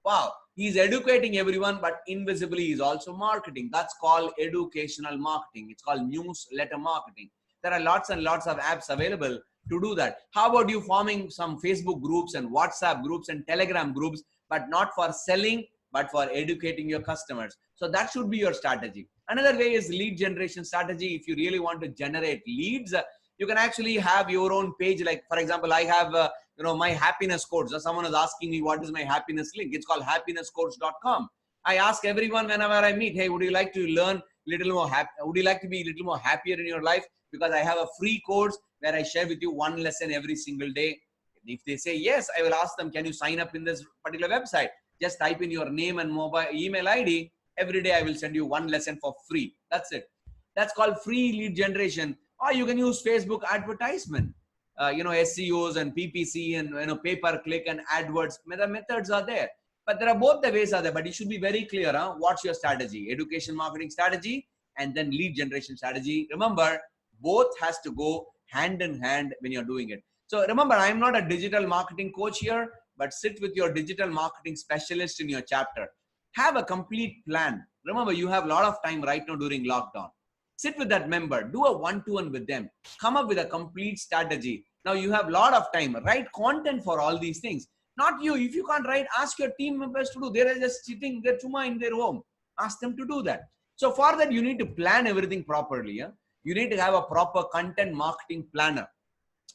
Wow, he's educating everyone, but invisibly he's also marketing. That's called educational marketing. It's called newsletter marketing. There are lots and lots of apps available to do that. How about you forming some Facebook groups and WhatsApp groups and Telegram groups, but not for selling, but for educating your customers? So that should be your strategy. Another way is lead generation strategy. If you really want to generate leads, you can actually have your own page. Like, for example, I have, my happiness coach. So someone is asking me, what is my happiness link? It's called happinesscoach.com. I ask everyone whenever I meet, "Hey, would you like to learn little more would you like to be a little more happier in your life?" Because I have a free course where I share with you one lesson every single day. If they say yes, I will ask them, "Can you sign up in this particular website?" Just type in your name and mobile email ID. Every day I will send you one lesson for free. That's it. That's called free lead generation. Or you can use Facebook advertisement. SEOs and PPC and pay-per-click and AdWords. The methods are there. But there are both the ways are there. But you should be very clear. What's your strategy? Education marketing strategy and then lead generation strategy. Remember, both has to go hand in hand when you're doing it. So remember, I'm not a digital marketing coach here, but sit with your digital marketing specialist in your chapter. Have a complete plan. Remember, you have a lot of time right now during lockdown. Sit with that member, do a one-to-one with them, come up with a complete strategy. Now you have a lot of time, write content for all these things. Not you. If you can't write, ask your team members to do. They're just sitting there in their home. Ask them to do that. So for that, you need to plan everything properly. Yeah? You need to have a proper content marketing planner.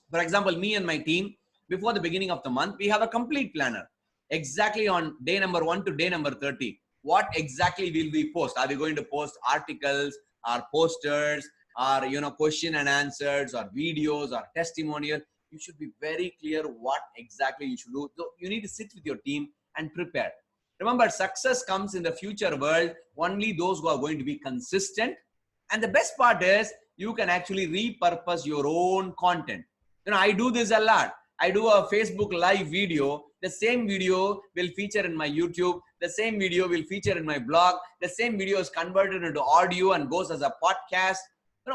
For example, me and my team, before the beginning of the month, we have a complete planner. Exactly on day number 1 to day number 30. What exactly will we post? Are we going to post articles, or posters, or question and answers, or videos, or testimonial? You should be very clear what exactly you should do. So you need to sit with your team and prepare. Remember, success comes in the future world only those who are going to be consistent. And the best part is you can actually repurpose your own content. I do this a lot. I do a Facebook live video. The same video will feature in my YouTube. The same video will feature in my blog. The same video is converted into audio and goes as a podcast.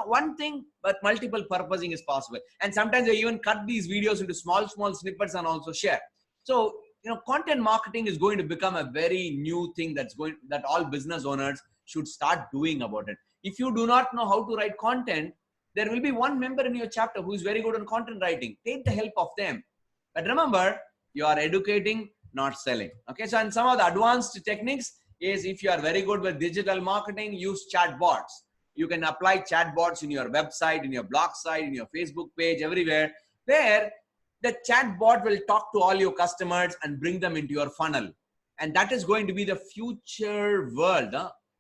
One thing, but multiple purposing is possible. And sometimes I even cut these videos into small snippets and also share. So, content marketing is going to become a very new thing that all business owners should start doing about it. If you do not know how to write content, there will be one member in your chapter who is very good on content writing. Take the help of them. But remember, you are educating, not selling. Okay, so and some of the advanced techniques is if you are very good with digital marketing, use chatbots. You can apply chatbots in your website, in your blog site, in your Facebook page, everywhere, where the chatbot will talk to all your customers and bring them into your funnel. And that is going to be the future world.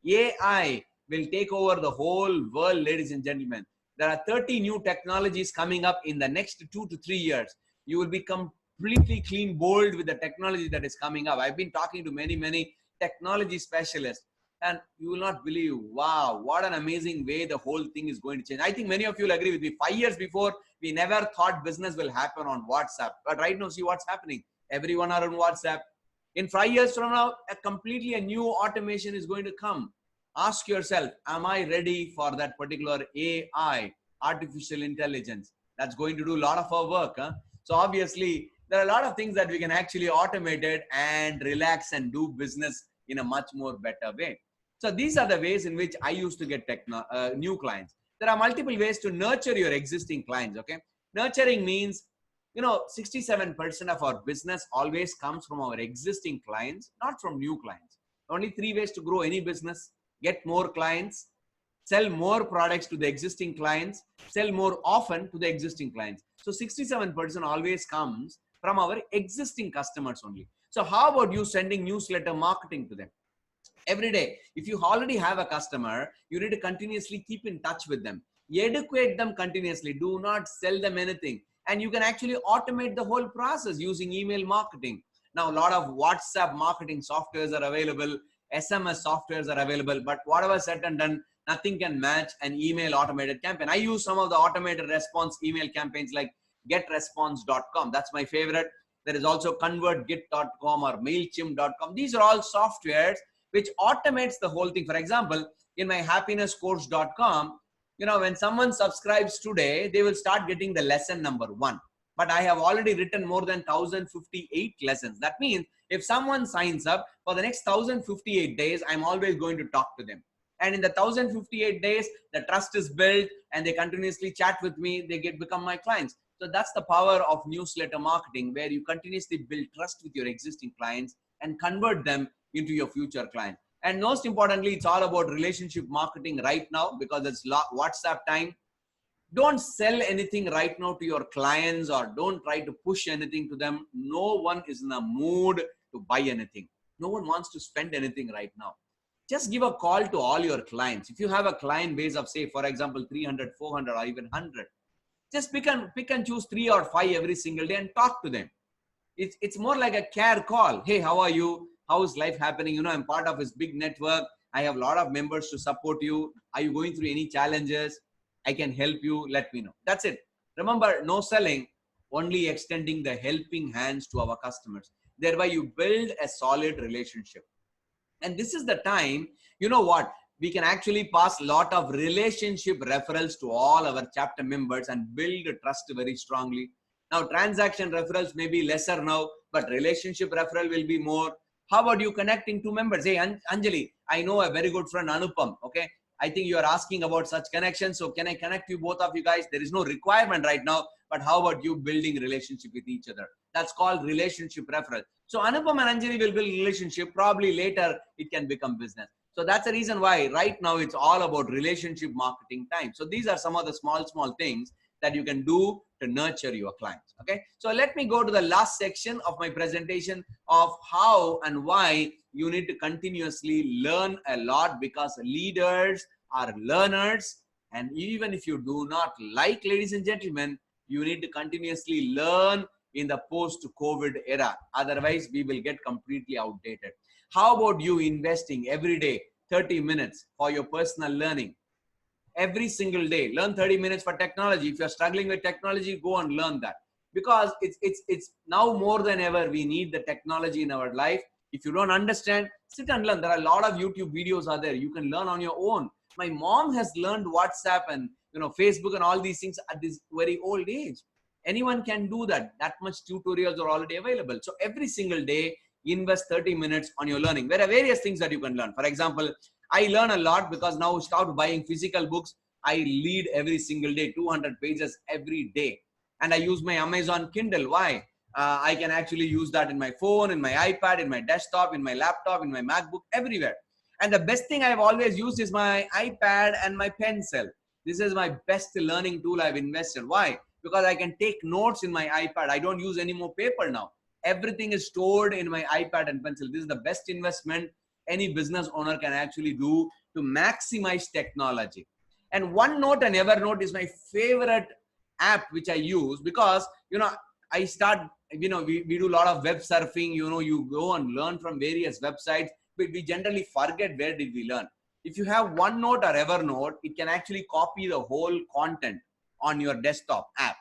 AI will take over the whole world, ladies and gentlemen. There are 30 new technologies coming up in the next 2 to 3 years. You will be completely clean bold with the technology that is coming up. I've been talking to many technology specialists, and you will not believe, wow, what an amazing way the whole thing is going to change. I think many of you will agree with me. 5 years before, we never thought business will happen on WhatsApp. But right now, see what's happening. Everyone are on WhatsApp. In 5 years from now, completely a new automation is going to come. Ask yourself, am I ready for that particular AI, artificial intelligence? That's going to do a lot of our work. So obviously, there are a lot of things that we can actually automate it and relax and do business in a much more better way. So these are the ways in which I used to get new clients. There are multiple ways to nurture your existing clients, okay? Nurturing means, 67% of our business always comes from our existing clients, not from new clients. Only 3 ways to grow any business: get more clients, sell more products to the existing clients, sell more often to the existing clients. So 67% always comes from our existing customers only. So how about you sending newsletter marketing to them? Every day, if you already have a customer, you need to continuously keep in touch with them. Educate them continuously. Do not sell them anything. And you can actually automate the whole process using email marketing. Now, a lot of WhatsApp marketing softwares are available. SMS softwares are available. But whatever said and done, nothing can match an email automated campaign. I use some of the automated response email campaigns like getresponse.com. That's my favorite. There is also convertgit.com or mailchimp.com. These are all softwares which automates the whole thing. For example, in my happinesscourse.com, when someone subscribes today, they will start getting the lesson number 1. But I have already written more than 1058 lessons. That means if someone signs up for the next 1058 days, I'm always going to talk to them. And in the 1058 days, the trust is built and they continuously chat with me. They become my clients. So that's the power of newsletter marketing, where you continuously build trust with your existing clients and convert them into your future clients. And most importantly, it's all about relationship marketing right now, because it's WhatsApp time. Don't sell anything right now to your clients, or don't try to push anything to them. No one is in a mood to buy anything. No one wants to spend anything right now. Just give a call to all your clients. If you have a client base of, say, for example, 300, 400, or even 100, just pick and choose 3 or 5 every single day and talk to them. It's more like a care call. Hey, how are you? How is life happening? I'm part of this big network. I have a lot of members to support you. Are you going through any challenges? I can help you. Let me know. That's it. Remember, no selling, only extending the helping hands to our customers. Thereby, you build a solid relationship. And this is the time, we can actually pass a lot of relationship referrals to all our chapter members and build trust very strongly. Now, transaction referrals may be lesser now, but relationship referral will be more. How about you connecting 2 members? Hey, Anjali, I know a very good friend, Anupam. Okay. I think you are asking about such connections. So can I connect you, both of you guys? There is no requirement right now, but how about you building relationship with each other? That's called relationship referral. So Anupam and Anjali will build relationship. Probably later it can become business. So that's the reason why right now it's all about relationship marketing time. So these are some of the small things that you can do to nurture your clients. Okay. So let me go to the last section of my presentation of how and why you need to continuously learn a lot, because leaders are learners. And even if you do not like, ladies and gentlemen, you need to continuously learn in the post-COVID era. Otherwise, we will get completely outdated. How about you investing every day 30 minutes for your personal learning? Every single day, learn 30 minutes for technology. If you're struggling with technology, go and learn that, because it's now more than ever, we need the technology in our life. If you don't understand, sit and learn. There are a lot of YouTube videos out there. You can learn on your own. My mom has learned WhatsApp and Facebook and all these things at this very old age. Anyone can do that. That much tutorials are already available. So every single day, invest 30 minutes on your learning. There are various things that you can learn. For example, I learn a lot because now I start buying physical books. I read every single day, 200 pages every day. And I use my Amazon Kindle. Why? I can actually use that in my phone, in my iPad, in my desktop, in my laptop, in my MacBook, everywhere. And the best thing I've always used is my iPad and my pencil. This is my best learning tool I've invested. Why? Because I can take notes in my iPad. I don't use any more paper now. Everything is stored in my iPad and pencil. This is the best investment any business owner can actually do to maximize technology. And OneNote and Evernote is my favorite app which I use because, I start, we do a lot of web surfing, you go and learn from various websites, but we generally forget where did we learn. If you have OneNote or Evernote, it can actually copy the whole content on your desktop app.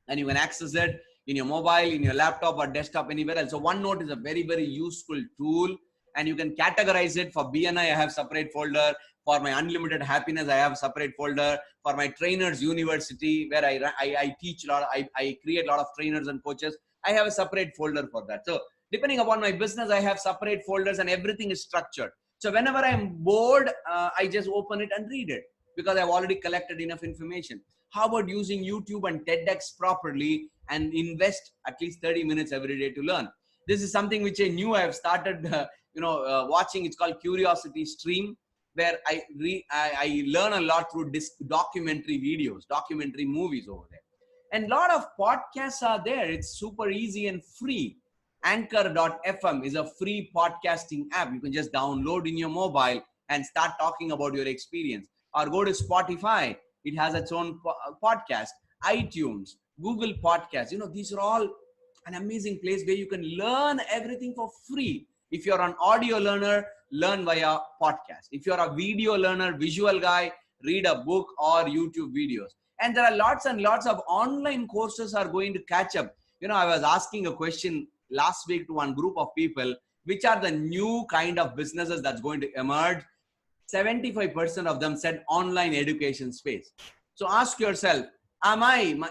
And you can access it in your mobile, in your laptop or desktop, anywhere else. So OneNote is a very, very useful tool. And you can categorize it. For BNI, I have separate folder. For my Unlimited Happiness, I have a separate folder. For my Trainers University, where I teach a lot, I create a lot of trainers and coaches, I have a separate folder for that. So depending upon my business, I have separate folders and everything is structured. So whenever I'm bored, I just open it and read it because I've already collected enough information. How about using YouTube and TEDx properly and invest at least 30 minutes every day to learn? This is something which I knew I've started, watching. It's called Curiosity Stream, where I learn a lot through documentary videos, documentary movies over there. And a lot of podcasts are there. It's super easy and free. Anchor.fm is a free podcasting app. You can just download in your mobile and start talking about your experience. Or go to Spotify. It has its own podcast. iTunes, Google Podcasts. These are all an amazing place where you can learn everything for free. If you're an audio learner, learn via podcast. If you're a video learner, visual guy, read a book or YouTube videos. And there are lots and lots of online courses are going to catch up. I was asking a question last week to one group of people, which are the new kind of businesses that's going to emerge. 75% of them said online education space. So ask yourself,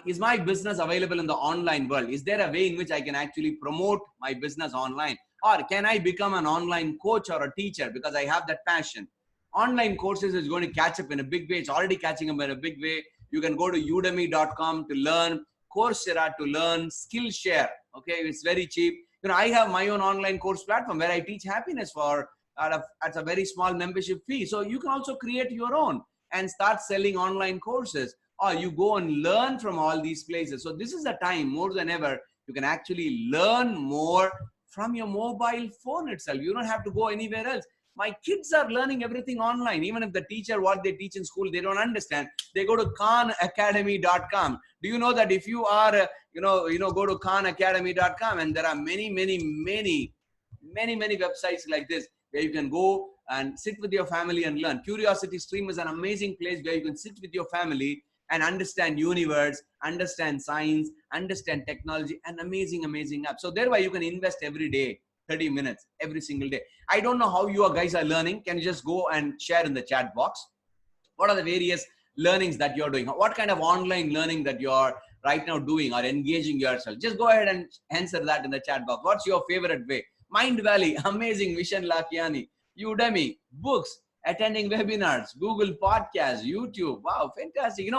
is my business available in the online world? Is there a way in which I can actually promote my business online? Or can I become an online coach or a teacher because I have that passion? Online courses is going to catch up in a big way. It's already catching up in a big way. You can go to udemy.com to learn, Coursera to learn, Skillshare. Okay, it's very cheap. I have my own online course platform where I teach happiness at a very small membership fee. So you can also create your own and start selling online courses, or you go and learn from all these places. So this is the time more than ever you can actually learn more from your mobile phone itself. You don't have to go anywhere else. My kids are learning everything online. Even if the teacher, what they teach in school, they don't understand. They go to khanacademy.com. Do you know that if you are, go to khanacademy.com, and there are many websites like this where you can go and sit with your family and learn. Curiosity Stream is an amazing place where you can sit with your family and understand universe, understand science, understand technology, and amazing app. So thereby you can invest every day, 30 minutes, every single day. I don't know how you guys are learning. Can you just go and share in the chat box? What are the various learnings that you're doing? What kind of online learning that you're right now doing or engaging yourself? Just go ahead and answer that in the chat box. What's your favorite way? Mind Valley, amazing. Vishen Lakiani, Udemy, books, attending webinars, Google Podcasts, YouTube. Wow, fantastic.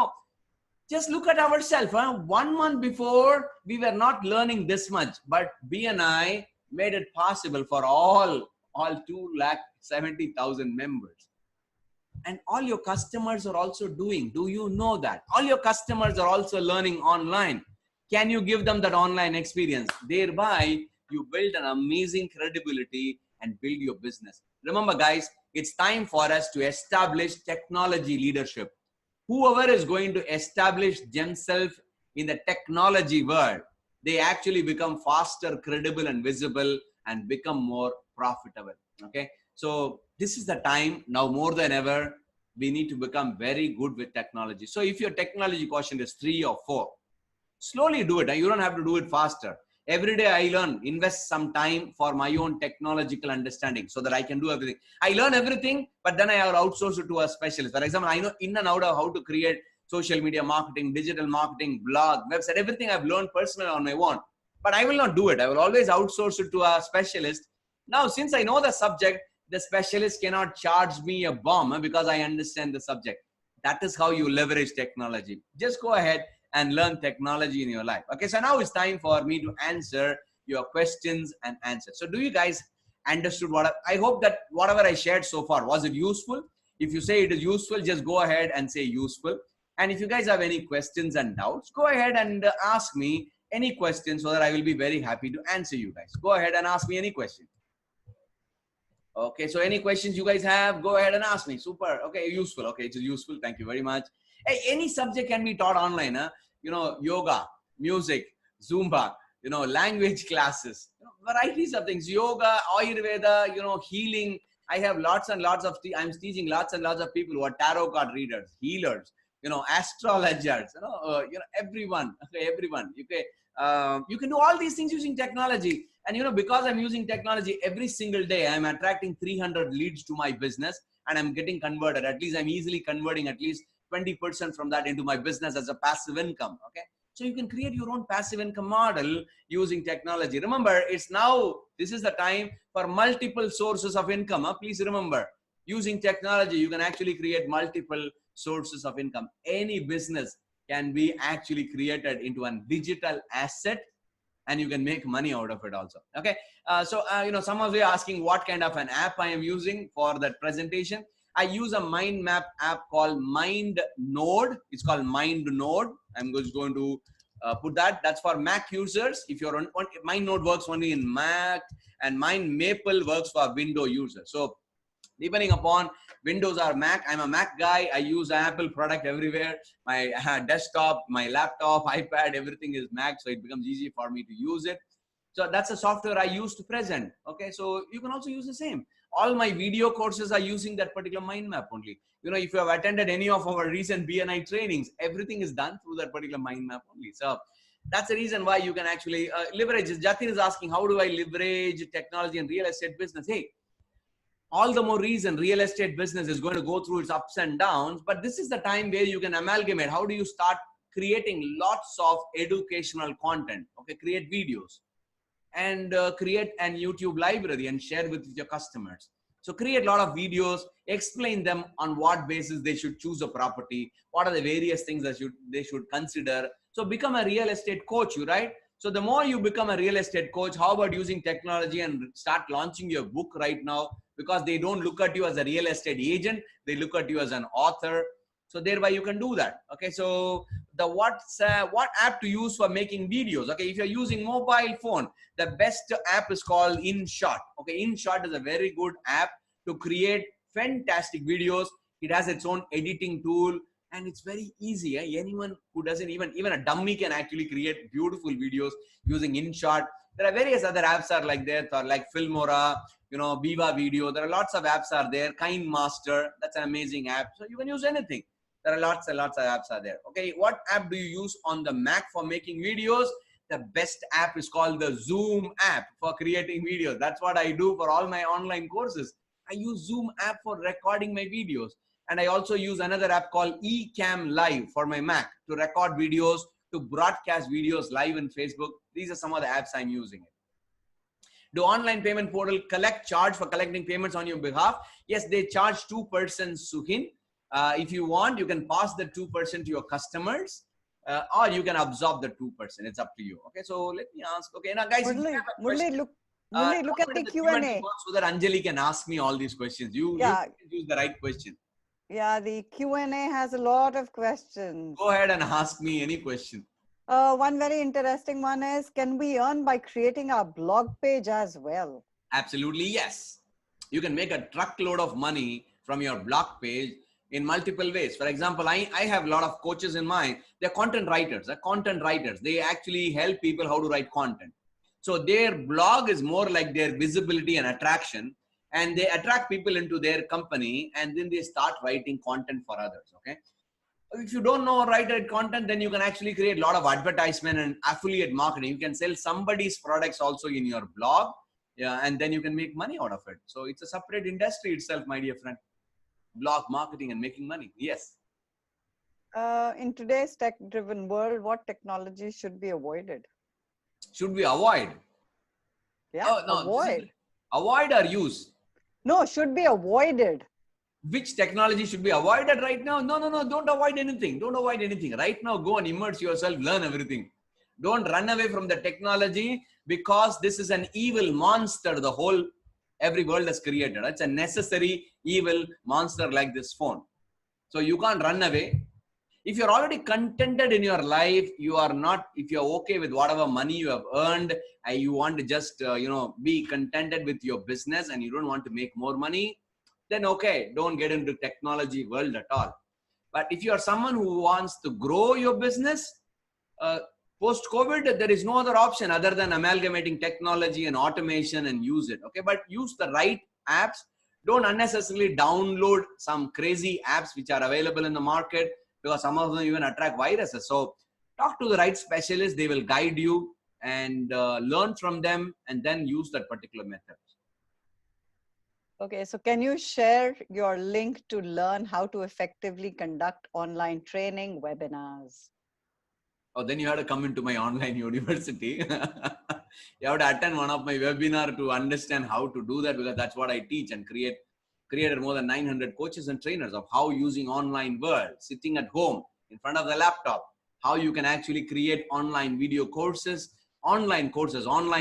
Just look at ourselves. 1 month before, we were not learning this much, but BNI made it possible for all 270,000 members. And all your customers are also doing. Do you know that? All your customers are also learning online. Can you give them that online experience? Thereby, you build an amazing credibility and build your business. Remember, guys, it's time for us to establish technology leadership. Whoever is going to establish themselves in the technology world, they actually become faster, credible, and visible, and become more profitable. Okay. So this is the time now more than ever, we need to become very good with technology. So if your technology quotient is 3 or 4, slowly do it. You don't have to do it faster. Every day I learn, invest some time for my own technological understanding so that I can do everything. I learn everything, but then I have outsourced it to a specialist. For example, I know in and out of how to create social media marketing, digital marketing, blog, website, everything I've learned personally on my own. But I will not do it. I will always outsource it to a specialist. Now, since I know the subject, the specialist cannot charge me a bomb because I understand the subject. That is how you leverage technology. Just go ahead and learn technology in your life. Okay, so now it's time for me to answer your questions and answers. So do you guys understood what I hope that whatever I shared so far, was it useful? If you say it is useful, just go ahead and say useful. And if you guys have any questions and doubts, go ahead and ask me any questions so that I will be very happy to answer you guys. Go ahead and ask me any question. Okay, so any questions you guys have, go ahead and ask me. Super. Okay, useful. Okay, it's useful. Thank you very much. Hey, any subject can be taught online. Huh? You know, yoga, music, Zumba, you know, language classes, you know, varieties of things. Yoga, Ayurveda, you know, healing. I have lots and lots of, I'm teaching lots and lots of people who are tarot card readers, healers, you know, astrologers, you know, everyone, okay, everyone. You can do all these things using technology. And, you know, because I'm using technology every single day, I'm attracting 300 leads to my business and I'm getting converted. At least I'm easily converting at least 20% from that into my business as a passive income. Okay. So you can create your own passive income model using technology. Remember, it's now, this is the time for multiple sources of income. Please remember, using technology, you can actually create multiple sources of income. Any business can be actually created into a digital asset and you can make money out of it also. Okay. You know, some of you are asking what kind of an app I am using for that presentation. I use a mind map app called MindNode. It's called MindNode. I'm just going to put that. That's for Mac users. If you're on MindNode works only in Mac, and MindMaple works for Windows users. So depending upon Windows or Mac, I'm a Mac guy. I use Apple product everywhere. My desktop, my laptop, iPad, everything is Mac. So it becomes easy for me to use it. So that's a software I use to present. Okay. So you can also use the same. All my video courses are using that particular mind map only. You know, if you have attended any of our recent BNI trainings, everything is done through that particular mind map only. So that's the reason why you can actually leverage. Jatin is asking, how do I leverage technology and real estate business? Hey, all the more reason real estate business is going to go through its ups and downs, but this is the time where you can amalgamate. How do you start creating lots of educational content? Okay, create videos and create an YouTube library and share with your customers. So create a lot of videos, explain them on what basis they should choose a property, what are the various things that they should consider. So become a real estate coach, right? So the more you become a real estate coach, how about using technology and start launching your book right now? Because they don't look at you as a real estate agent, they look at you as an author. So thereby you can do that. Okay, so what app to use for making videos? Okay, if you're using mobile phone, the best app is called InShot. Okay, InShot is a very good app to create fantastic videos. It has its own editing tool and it's very easy. Anyone who doesn't, even a dummy can actually create beautiful videos using InShot. There are various other apps are like that, or like Filmora, you know, Viva Video. There are lots of apps are there. KindMaster, that's an amazing app. So you can use anything. There are lots and lots of apps are there. Okay, what app do you use on the Mac for making videos? The best app is called the Zoom app for creating videos. That's what I do for all my online courses. I use Zoom app for recording my videos. And I also use another app called Ecamm Live for my Mac to record videos, to broadcast videos live in Facebook. These are some of the apps I'm using. Do online payment portal charge for collecting payments on your behalf? Yes, they charge 2%, Suhin. If you want, you can pass the 2% to your customers, or you can absorb the 2%. It's up to you. Okay, so let me ask. Okay, now guys, Murli, look at the Q&A. So that Anjali can ask me all these questions. You use the right question. Yeah, the Q&A has a lot of questions. Go ahead and ask me any question. One very interesting one is, can we earn by creating our blog page as well? Absolutely, yes. You can make a truckload of money from your blog page in multiple ways. For example, I have a lot of coaches in mind. They're content writers. They actually help people how to write content. So their blog is more like their visibility and attraction. And they attract people into their company and then they start writing content for others. Okay. If you don't know write content, then you can actually create a lot of advertisement and affiliate marketing. You can sell somebody's products also in your blog. Yeah. And then you can make money out of it. So it's a separate industry itself, my dear friend. Blog marketing and making money. Yes. In today's tech-driven world, what technology should be avoided? Should we avoid? Yeah, oh, no, avoid. Avoid or use? No, should be avoided. Which technology should be avoided right now? No, don't avoid anything. Don't avoid anything. Right now, go and immerse yourself, learn everything. Don't run away from the technology because this is an evil monster, the whole every world has created. It's a necessary evil monster like this phone. So you can't run away. If you're already contented in your life, you are not, if you're okay with whatever money you have earned, and you want to just, be contented with your business and you don't want to make more money, then okay, don't get into technology world at all. But if you are someone who wants to grow your business, post-COVID, there is no other option other than amalgamating technology and automation and use it. Okay, but use the right apps. Don't unnecessarily download some crazy apps which are available in the market, because some of them even attract viruses. So talk to the right specialist. They will guide you and learn from them and then use that particular method. Okay, so can you share your link to learn how to effectively conduct online training webinars? Oh, then you have to come into my online university. You have to attend one of my webinar to understand how to do that, because that's what I teach and created more than 900 coaches and trainers of how using online world, sitting at home in front of the laptop, how you can actually create online video courses, online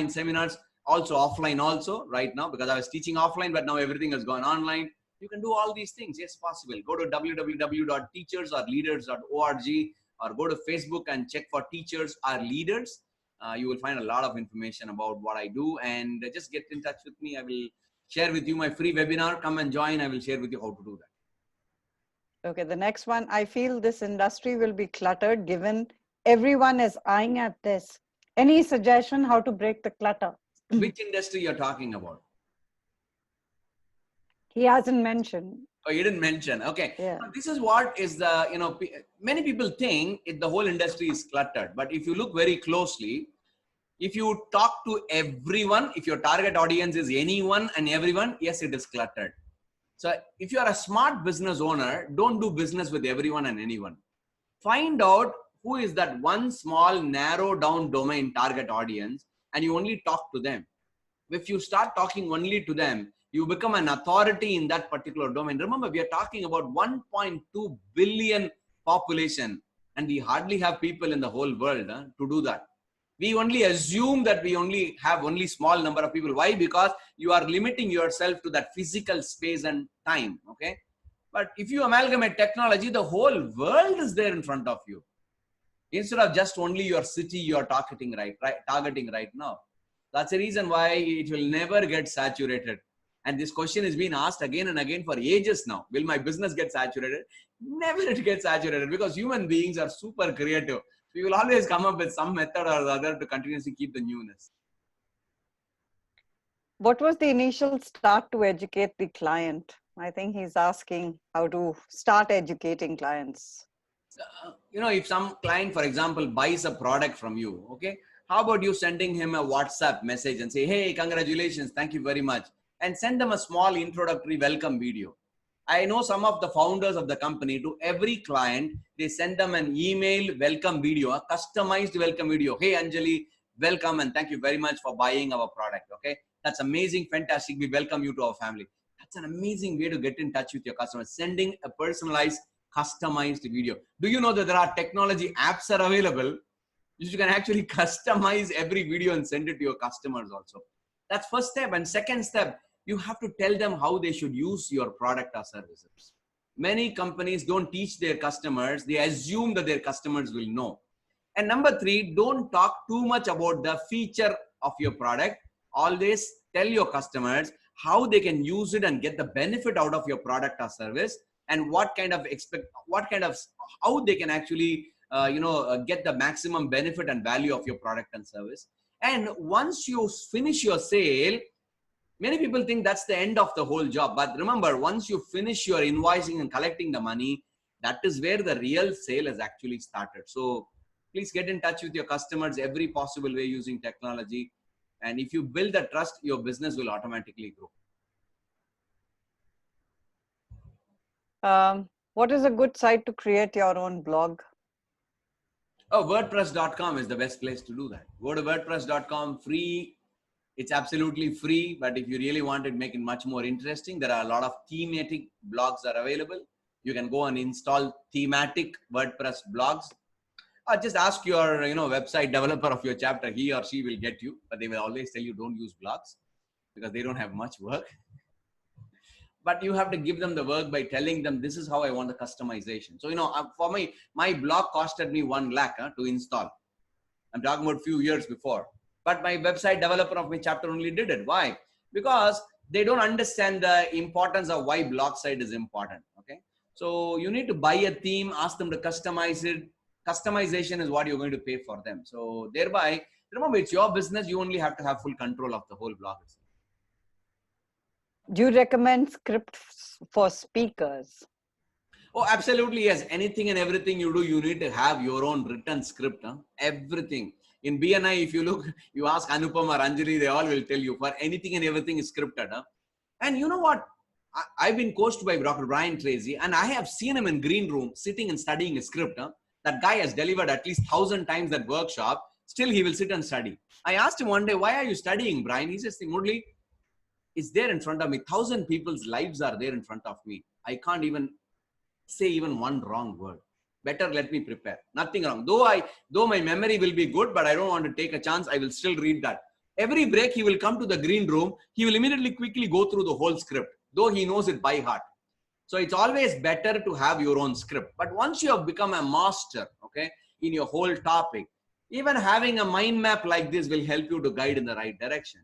seminars, also offline also right now, because I was teaching offline, but now everything has gone online. You can do all these things. Yes, possible. Go to www.teachersorleaders.org or go to Facebook and check for Teachers Are Leaders. You will find a lot of information about what I do, and just get in touch with me. I will share with you my free webinar. Come and join. I will share with you how to do that. Okay, the next one. I feel this industry will be cluttered given everyone is eyeing at this. Any suggestion how to break the clutter? Which industry you're talking about? He hasn't mentioned. Oh, you didn't mention. Okay. Yeah. This is what is the, many people think the whole industry is cluttered. But if you look very closely, if you talk to everyone, if your target audience is anyone and everyone, yes, it is cluttered. So if you are a smart business owner, don't do business with everyone and anyone. Find out who is that one small narrow down domain target audience, and you only talk to them. If you start talking only to them, you become an authority in that particular domain. Remember, we are talking about 1.2 billion population, and we hardly have people in the whole world to do that. We only assume that we only have small number of people. Why? Because you are limiting yourself to that physical space and time. Okay. But if you amalgamate technology, the whole world is there in front of you. Instead of just only your city you are targeting right now. That's the reason why it will never get saturated. And this question is being asked again and again for ages now. Will my business get saturated? Never it gets saturated, because human beings are super creative. So you will always come up with some method or the other to continuously keep the newness. What was the initial start to educate the client? I think he's asking how to start educating clients. If some client, for example, buys a product from you, okay, how about you sending him a WhatsApp message and say, hey, congratulations, thank you very much, and send them a small introductory welcome video. I know some of the founders of the company, to every client, they send them an email welcome video, a customized welcome video. Hey, Anjali, welcome and thank you very much for buying our product. Okay, that's amazing, fantastic. We welcome you to our family. That's an amazing way to get in touch with your customers, sending a personalized, customized video. Do you know that there are technology apps are available? You can actually customize every video and send it to your customers also. That's first step. And second step, you have to tell them how they should use your product or services. Many companies don't teach their customers. They assume that their customers will know. And number three, don't talk too much about the feature of your product. Always tell your customers how they can use it and get the benefit out of your product or service, and how they can actually get the maximum benefit and value of your product and service. And once you finish your sale, many people think that's the end of the whole job. But remember, once you finish your invoicing and collecting the money, that is where the real sale has actually started. So please get in touch with your customers every possible way using technology. And if you build the trust, your business will automatically grow. What is a good site to create your own blog? Oh, WordPress.com is the best place to do that. Go to WordPress.com, free. It's absolutely free, but if you really want to make it much more interesting, there are a lot of thematic blogs that are available. You can go and install thematic WordPress blogs. Or just ask your website developer of your chapter. He or she will get you, but they will always tell you don't use blogs. because they don't have much work. But you have to give them the work by telling them, this is how I want the customization. So, for me, my blog costed me 1 lakh to install. I'm talking about a few years before. But my website developer of my chapter only did it. Why? Because they don't understand the importance of why blog site is important. Okay. So you need to buy a theme, ask them to customize it. Customization is what you're going to pay for them. So thereby, remember, it's your business. You only have to have full control of the whole blog. Do you recommend scripts for speakers? Oh, absolutely, yes. Anything and everything you do, you need to have your own written script. Everything. In BNI, if you look, you ask Anupam or Anjali, they all will tell you for anything and everything is scripted. And you know what? I've been coached by Dr. Brian Tracy, and I have seen him in green room sitting and studying a script. That guy has delivered at least 1,000 times that workshop. Still, he will sit and study. I asked him one day, why are you studying, Brian? He says, Murli, it's there in front of me. 1,000 people's lives are there in front of me. I can't even say even one wrong word. Better let me prepare. Nothing wrong. Though my memory will be good, but I don't want to take a chance. I will still read that. Every break, he will come to the green room. He will immediately quickly go through the whole script, though he knows it by heart. So it's always better to have your own script. But once you have become a master, okay, in your whole topic, even having a mind map like this will help you to guide in the right direction.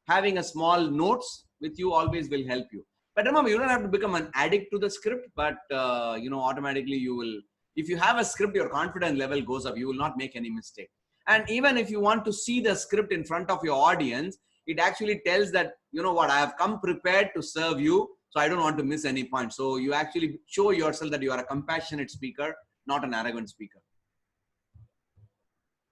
Having a small notes with you always will help you. But remember, you don't have to become an addict to the script, but automatically you will, if you have a script, your confidence level goes up. You will not make any mistake. And even if you want to see the script in front of your audience, it actually tells that, you know what, I have come prepared to serve you, so I don't want to miss any point. So you actually show yourself that you are a compassionate speaker, not an arrogant speaker.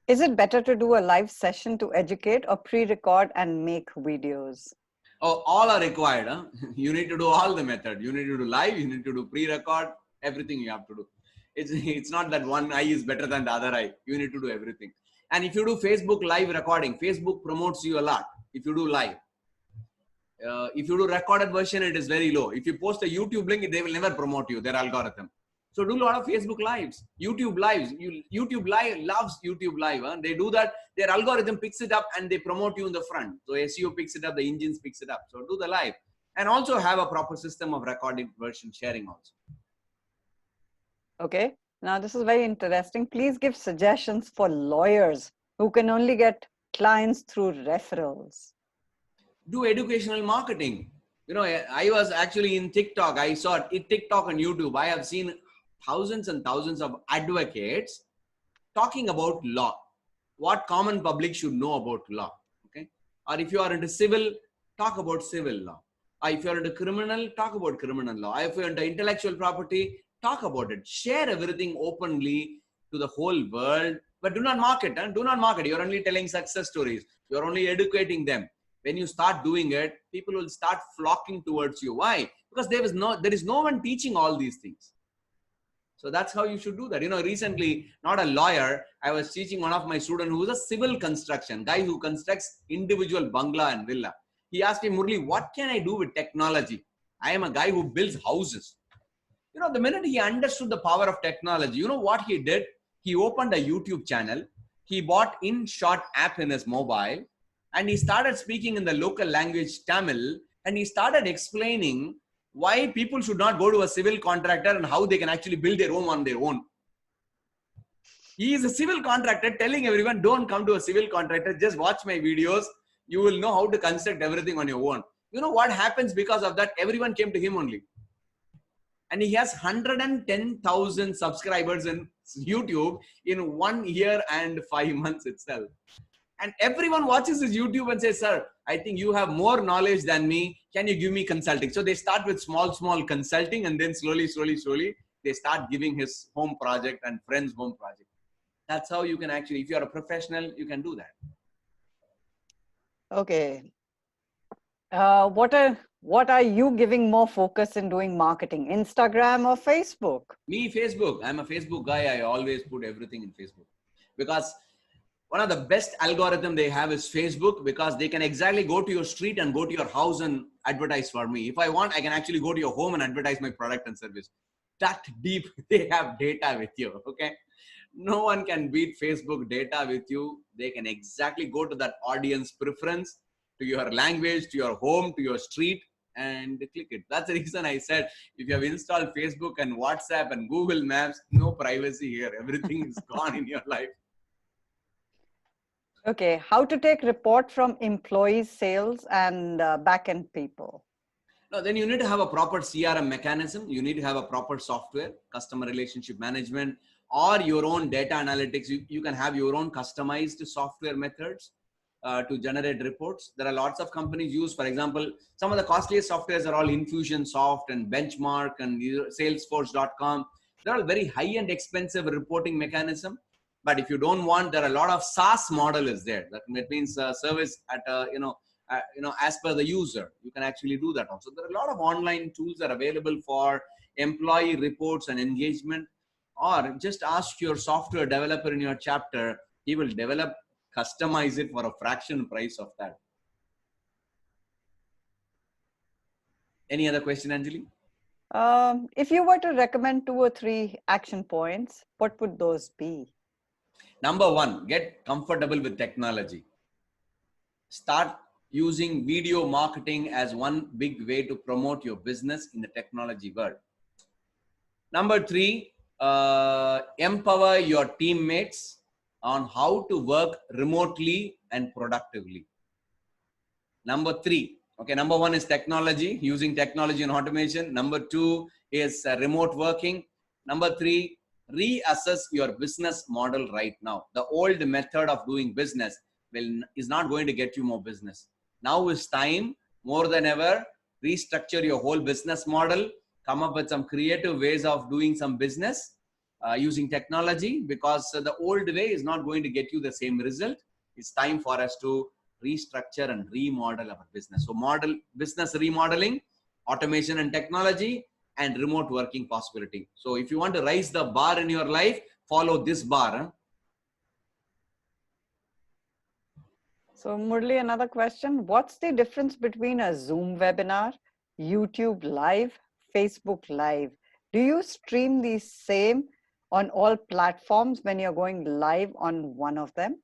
Is it better to do a live session to educate or pre-record and make videos? Oh, all are required. Huh? You need to do all the method. You need to do live, you need to do pre-record, everything you have to do. It's not that one eye is better than the other eye. You need to do everything. And if you do Facebook live recording, Facebook promotes you a lot. If you do live, if you do recorded version, it is very low. If you post a YouTube link, they will never promote you, their algorithm. So do a lot of Facebook lives, YouTube lives. YouTube live loves YouTube live. Huh? They do that. Their algorithm picks it up and they promote you in the front. So SEO picks it up, the engines picks it up. So do the live and also have a proper system of recorded version sharing also. Okay. Now this is very interesting. Please give suggestions for lawyers who can only get clients through referrals. Do educational marketing. You know, I was actually in TikTok. I saw it, TikTok and YouTube. I have seen thousands and thousands of advocates talking about law, what common public should know about law. Okay. Or if you are into civil, talk about civil law. Or if you are into criminal, talk about criminal law. Or if you are into intellectual property, talk about it. Share everything openly to the whole world, but do not market. Huh? Do not market. You're only telling success stories. You're only educating them. When you start doing it, people will start flocking towards you. Why? Because there is no one teaching all these things. So that's how you should do that. You know, recently, not a lawyer, I was teaching one of my students who is a civil construction guy who constructs individual bungalow and villa. He asked me, Murli, what can I do with technology? I am a guy who builds houses. You know, the minute he understood the power of technology, you know what he did? He opened a YouTube channel. He bought InShot app in his mobile and he started speaking in the local language Tamil and he started explaining why people should not go to a civil contractor and how they can actually build their home on their own. He is a civil contractor telling everyone, don't come to a civil contractor, just watch my videos. You will know how to construct everything on your own. You know what happens because of that? Everyone came to him only. And he has 110,000 subscribers in YouTube in 1 year and 5 months itself. And everyone watches his YouTube and says, sir, I think you have more knowledge than me. Can you give me consulting? So they start with small consulting and then slowly, they start giving his home project and friends' home project. That's how you can actually, if you're a professional, you can do that. Okay. What are you giving more focus in doing marketing, Instagram or Facebook? Me, Facebook. I'm a Facebook guy. I always put everything in Facebook because one of the best algorithm they have is Facebook because they can exactly go to your street and go to your house and advertise for me. If I want, I can actually go to your home and advertise my product and service. That deep, they have data with you. Okay. No one can beat Facebook data with you. They can exactly go to that audience preference to your language, to your home, to your street, and click it. That's the reason I said, if you have installed Facebook and WhatsApp and Google Maps, no privacy here. Everything is gone in your life. Okay, how to take report from employees, sales, and back-end people? No, then you need to have a proper CRM mechanism. You need to have a proper software, customer relationship management, or your own data analytics. You can have your own customized software methods to generate reports. There are lots of companies use, for example, some of the costliest softwares are all Infusionsoft and Benchmark and Salesforce.com. They're all very high-end expensive reporting mechanism. But if you don't want, there are a lot of SaaS model is there. That means service at as per the user. You can actually do that also. There are a lot of online tools that are available for employee reports and engagement. Or just ask your software developer in your chapter. He will customize it for a fraction price of that. Any other question, Anjali? If you were to recommend 2 or 3 action points, what would those be? Number 1, get comfortable with technology. Start using video marketing as one big way to promote your business in the technology world. Number 3, empower your teammates on how to work remotely and productively. Number 3, okay, number 1 is technology, using technology and automation. Number 2 is remote working. Number 3, reassess your business model right now. The old method of doing business is not going to get you more business. Now is time, more than ever, restructure your whole business model, come up with some creative ways of doing some business using technology, because the old way is not going to get you the same result. It's time for us to restructure and remodel our business. So business remodeling, automation and technology, and remote working possibility. So if you want to raise the bar in your life, follow this bar. So Murli, another question. What's the difference between a Zoom webinar, YouTube Live, Facebook Live? Do you stream the same on all platforms when you're going live on one of them?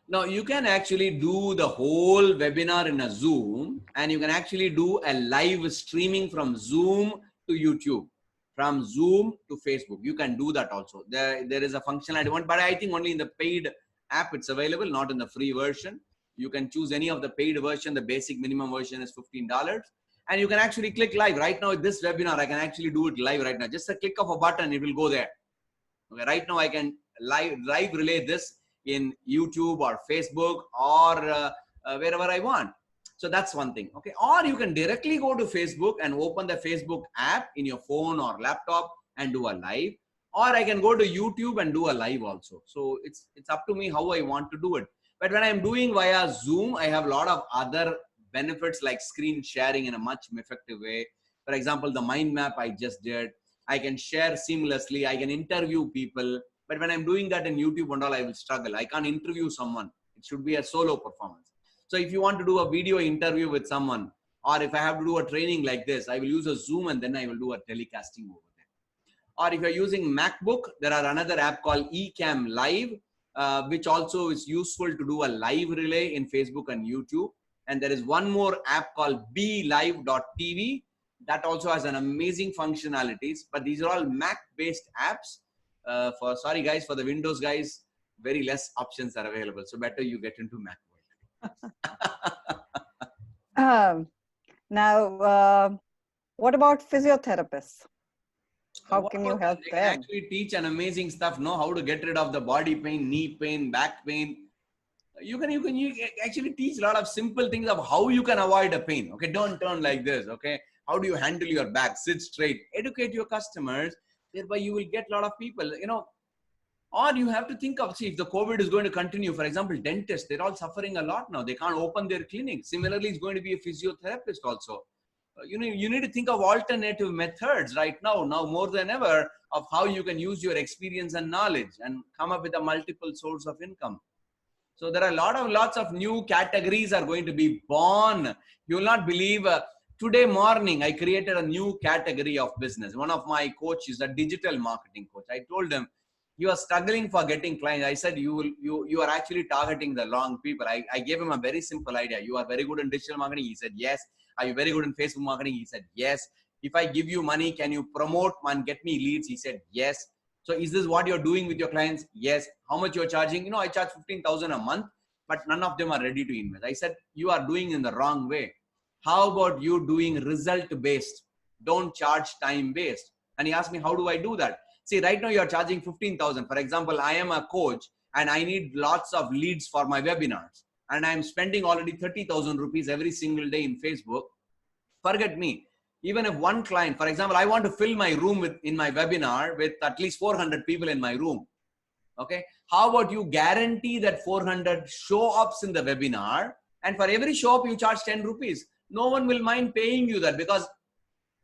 Now you can actually do the whole webinar in a Zoom, and you can actually do a live streaming from Zoom to YouTube, from Zoom to Facebook. You can do that also. There is a functionality, but I think only in the paid app it's available, not in the free version. You can choose any of the paid version. The basic minimum version is $15. And you can actually click live. Right now, this webinar, I can actually do it live right now. Just a click of a button, it will go there. Okay, right now I can live relay this in YouTube or Facebook or wherever I want. So that's one thing. Okay, or you can directly go to Facebook and open the Facebook app in your phone or laptop and do a live. Or I can go to YouTube and do a live also. So it's up to me how I want to do it. But when I'm doing via Zoom, I have a lot of other benefits like screen sharing in a much effective way. For example, the mind map I just did, I can share seamlessly. I can interview people. But when I'm doing that in YouTube and all, I will struggle. I can't interview someone. It should be a solo performance. So if you want to do a video interview with someone, or if I have to do a training like this, I will use a Zoom and then I will do a telecasting over there. Or if you're using MacBook, there are another app called Ecamm Live, which also is useful to do a live relay in Facebook and YouTube. And there is one more app called BeLive.tv that also has an amazing functionalities, but these are all Mac-based apps. Sorry guys, for the Windows guys, very less options are available. So better you get into Mac world. Now, what about physiotherapists? How can you help them? They can actually teach an amazing stuff, know how to get rid of the body pain, knee pain, back pain. You can actually teach a lot of simple things of how you can avoid a pain. Okay, don't turn like this. Okay, how do you handle your back? Sit straight. Educate your customers. Thereby, you will get a lot of people. Or you have to think of, see, if the COVID is going to continue, for example, dentists, they're all suffering a lot now. They can't open their clinic. Similarly, it's going to be a physiotherapist also. You need to think of alternative methods right now more than ever, of how you can use your experience and knowledge and come up with a multiple source of income. So there are lots of new categories are going to be born. You will not believe. Today morning, I created a new category of business. One of my coaches is a digital marketing coach. I told him, you are struggling for getting clients. I said, you are actually targeting the wrong people. I gave him a very simple idea. You are very good in digital marketing. He said, yes. Are you very good in Facebook marketing? He said, yes. If I give you money, can you promote and get me leads? He said, yes. So is this what you're doing with your clients? Yes. How much you're charging? You know, I charge 15,000 a month, but none of them are ready to invest. I said, you are doing in the wrong way. How about you doing result based? Don't charge time based. And he asked me, how do I do that? See, right now you're charging 15,000. For example, I am a coach and I need lots of leads for my webinars. And I'm spending already 30,000 rupees every single day in Facebook. Forget me. Even if one client, for example, I want to fill my room in my webinar with at least 400 people in my room. Okay. How about you guarantee that 400 show ups in the webinar, and for every show up you charge 10 rupees. No one will mind paying you that, because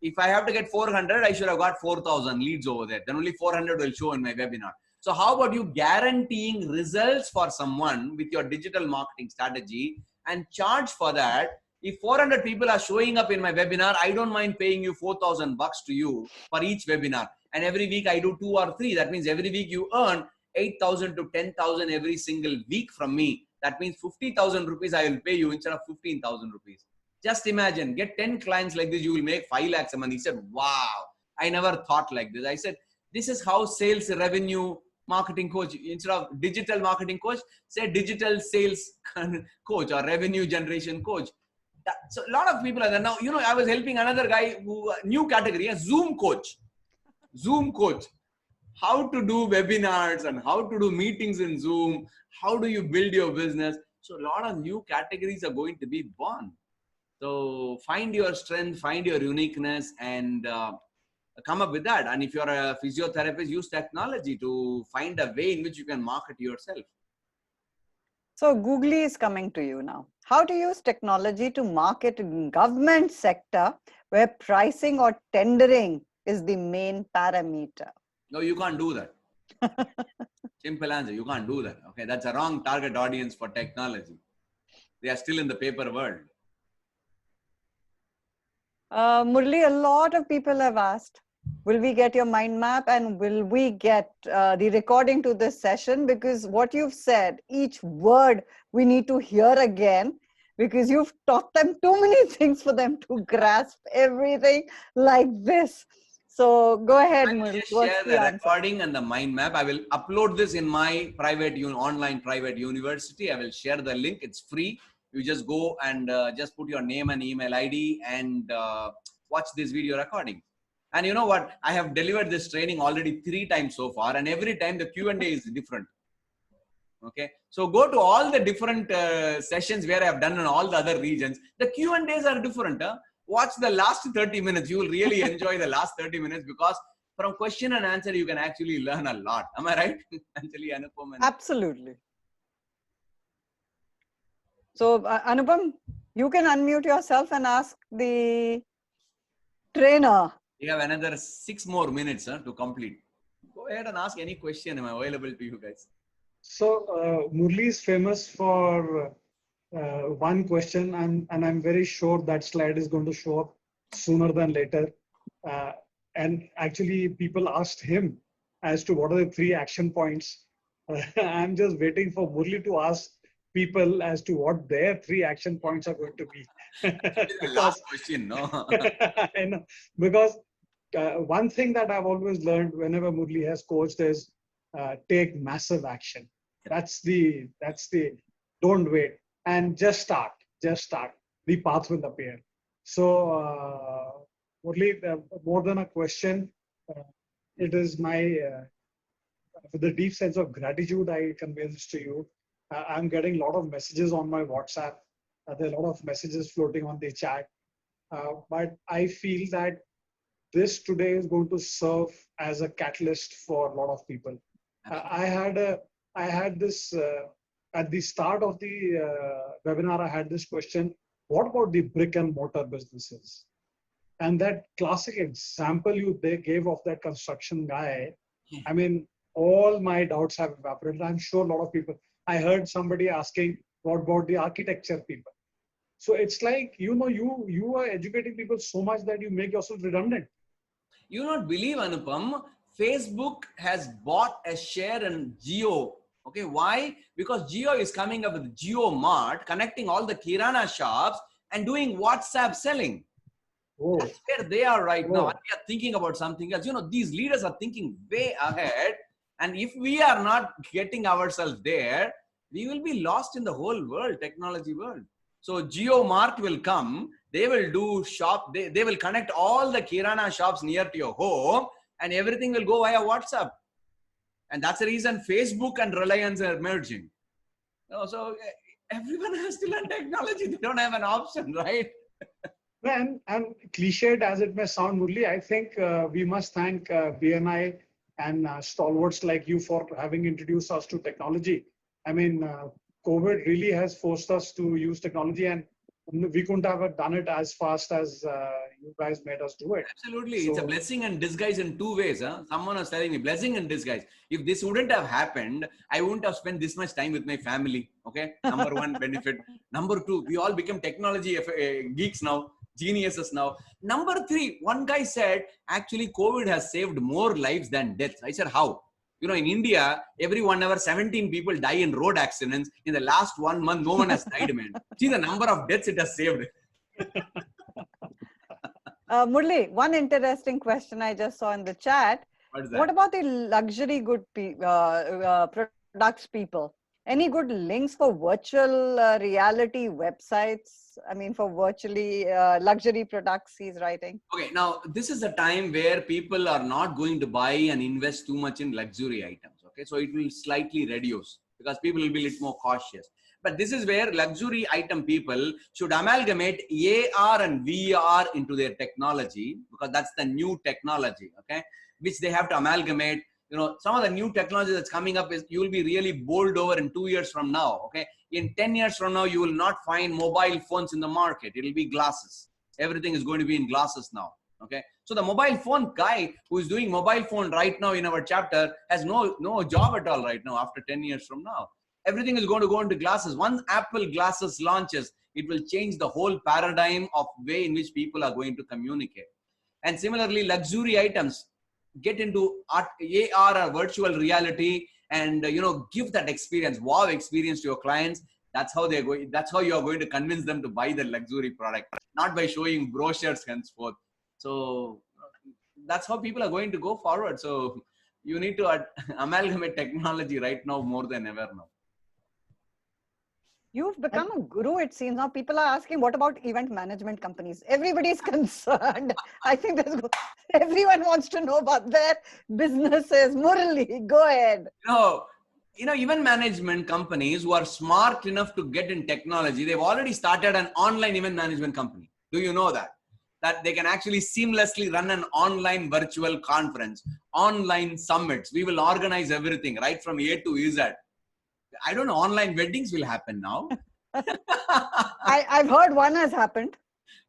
if I have to get 400, I should have got 4,000 leads over there. Then only 400 will show in my webinar. So how about you guaranteeing results for someone with your digital marketing strategy and charge for that? If 400 people are showing up in my webinar, I don't mind paying you 4,000 bucks to you for each webinar. And every week I do 2 or 3. That means every week you earn 8,000 to 10,000 every single week from me. That means 50,000 rupees I will pay you instead of 15,000 rupees. Just imagine, get 10 clients like this, you will make 5 lakhs a month. He said, wow, I never thought like this. I said, this is how sales revenue marketing coach, instead of digital marketing coach, say digital sales coach or revenue generation coach. So a lot of people are there. Now, you know, I was helping another guy who, new category, a Zoom coach. Zoom coach. How to do webinars and how to do meetings in Zoom. How do you build your business? So a lot of new categories are going to be born. So find your strength, find your uniqueness, and come up with that. And if you're a physiotherapist, use technology to find a way in which you can market yourself. So Googly is coming to you now. How to use technology to market in government sector where pricing or tendering is the main parameter? No, you can't do that. Simple answer, you can't do that. Okay, that's a wrong target audience for technology. They are still in the paper world. Murli, a lot of people have asked, will we get your mind map and will we get the recording to this session? Because what you've said, each word we need to hear again, because you've taught them too many things for them to grasp everything like this. So go ahead, Murli. Share the recording and the mind map. I will upload this in my private online private university. I will share the link. It's free. You just go and just put your name and email ID and watch this video recording. And you know what? I have delivered this training already 3 times so far, and every time the Q&A is different. Okay, so go to all the different sessions where I have done in all the other regions. The Q&As are different. Watch the last 30 minutes. You will really enjoy the last 30 minutes, because from question and answer, you can actually learn a lot. Am I right? Absolutely. So, Anupam, you can unmute yourself and ask the trainer. We have another 6 more minutes to complete. Go ahead and ask any question. I'm available to you guys. So, Murli is famous for one question, and I'm very sure that slide is going to show up sooner than later. And actually, people asked him as to what are the 3 action points. I'm just waiting for Murli to ask people as to what their 3 action points are going to be. The last question, no? I know, because one thing that I've always learned whenever Murli has coached is take massive action. That's the don't wait and just start. The path will appear. So Murli, more than a question, it is my with a deep sense of gratitude I convey this to you. I'm getting a lot of messages on my WhatsApp. There are a lot of messages floating on the chat. But I feel that this today is going to serve as a catalyst for a lot of people. I had this, at the start of the webinar, I had this question, what about the brick and mortar businesses? And that classic example they gave of that construction guy, I mean, all my doubts have evaporated. I'm sure a lot of people, I heard somebody asking, what about the architecture people? So it's like, you know, you are educating people so much that you make yourself redundant. You not believe, Anupam, Facebook has bought a share in Jio. Okay, why? Because Jio is coming up with Jio Mart, connecting all the Kirana shops and doing WhatsApp selling. Oh, That's where they are right now. Oh. And we are thinking about something else. You know, these leaders are thinking way ahead. And if we are not getting ourselves there, we will be lost in the whole world, technology world. So Jio Mart will come. They will do shop. They will connect all the Kirana shops near to your home, and everything will go via WhatsApp. And that's the reason Facebook and Reliance are merging. So everyone has to learn technology. They don't have an option, right? and cliched as it may sound, Murli, I think we must thank BNI and stalwarts like you for having introduced us to technology. I mean, COVID really has forced us to use technology, and we couldn't have done it as fast as you guys made us do it. Absolutely. It's a blessing in disguise in two ways. Huh? Someone was telling me, blessing in disguise. If this wouldn't have happened, I wouldn't have spent this much time with my family. Okay. Number one benefit. Number two, we all become technology geeks now, geniuses now. Number three, one guy said, actually, COVID has saved more lives than deaths. I said, how? You know, in India, every 1 hour, 17 people die in road accidents. In the last 1 month, no one has died, man. See the number of deaths it has saved. Murli, one interesting question I just saw in the chat. What is that? What about the luxury good products people? Any good links for virtual reality websites? I mean, for virtually luxury products he's writing. Okay, now this is a time where people are not going to buy and invest too much in luxury items. Okay, so it will slightly reduce because people will be a little more cautious. But this is where luxury item people should amalgamate AR and VR into their technology, because that's the new technology, okay, which they have to amalgamate. You know, some of the new technology that's coming up is you will be really bowled over in 2 years from now. Okay, in 10 years from now, you will not find mobile phones in the market. It will be glasses. Everything is going to be in glasses now. Okay, so the mobile phone guy who is doing mobile phone right now in our chapter has no job at all right now. After 10 years from now, everything is going to go into glasses. Once Apple glasses launches, it will change the whole paradigm of way in which people are going to communicate. And similarly, luxury items. Get into AR or virtual reality, and give that experience, wow experience to your clients. That's how they're going. That's how you are going to convince them to buy the luxury product, not by showing brochures henceforth. So that's how people are going to go forward. So you need to amalgamate technology right now more than ever now. You've become a guru, it seems. Now people are asking, what about event management companies? Everybody is concerned. I think everyone wants to know about their businesses. Murali, go ahead. Event management companies who are smart enough to get in technology, they've already started an online event management company. Do you know that? That they can actually seamlessly run an online virtual conference, online summits. We will organize everything right from A to Z. I don't know, online weddings will happen now. I've heard one has happened.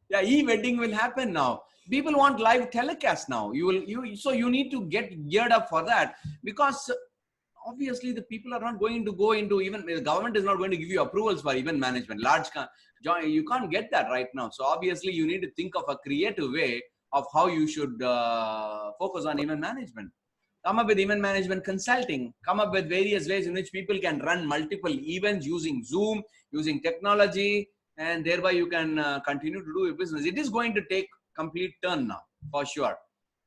Yeah, e-wedding will happen now. People want live telecast now. So you need to get geared up for that, because obviously the people are not going to go into, even the government is not going to give you approvals for event management. You can't get that right now. So obviously you need to think of a creative way of how you should focus on event management. Come up with event management consulting, come up with various ways in which people can run multiple events using Zoom, using technology, and thereby you can continue to do your business. It is going to take complete turn now, for sure.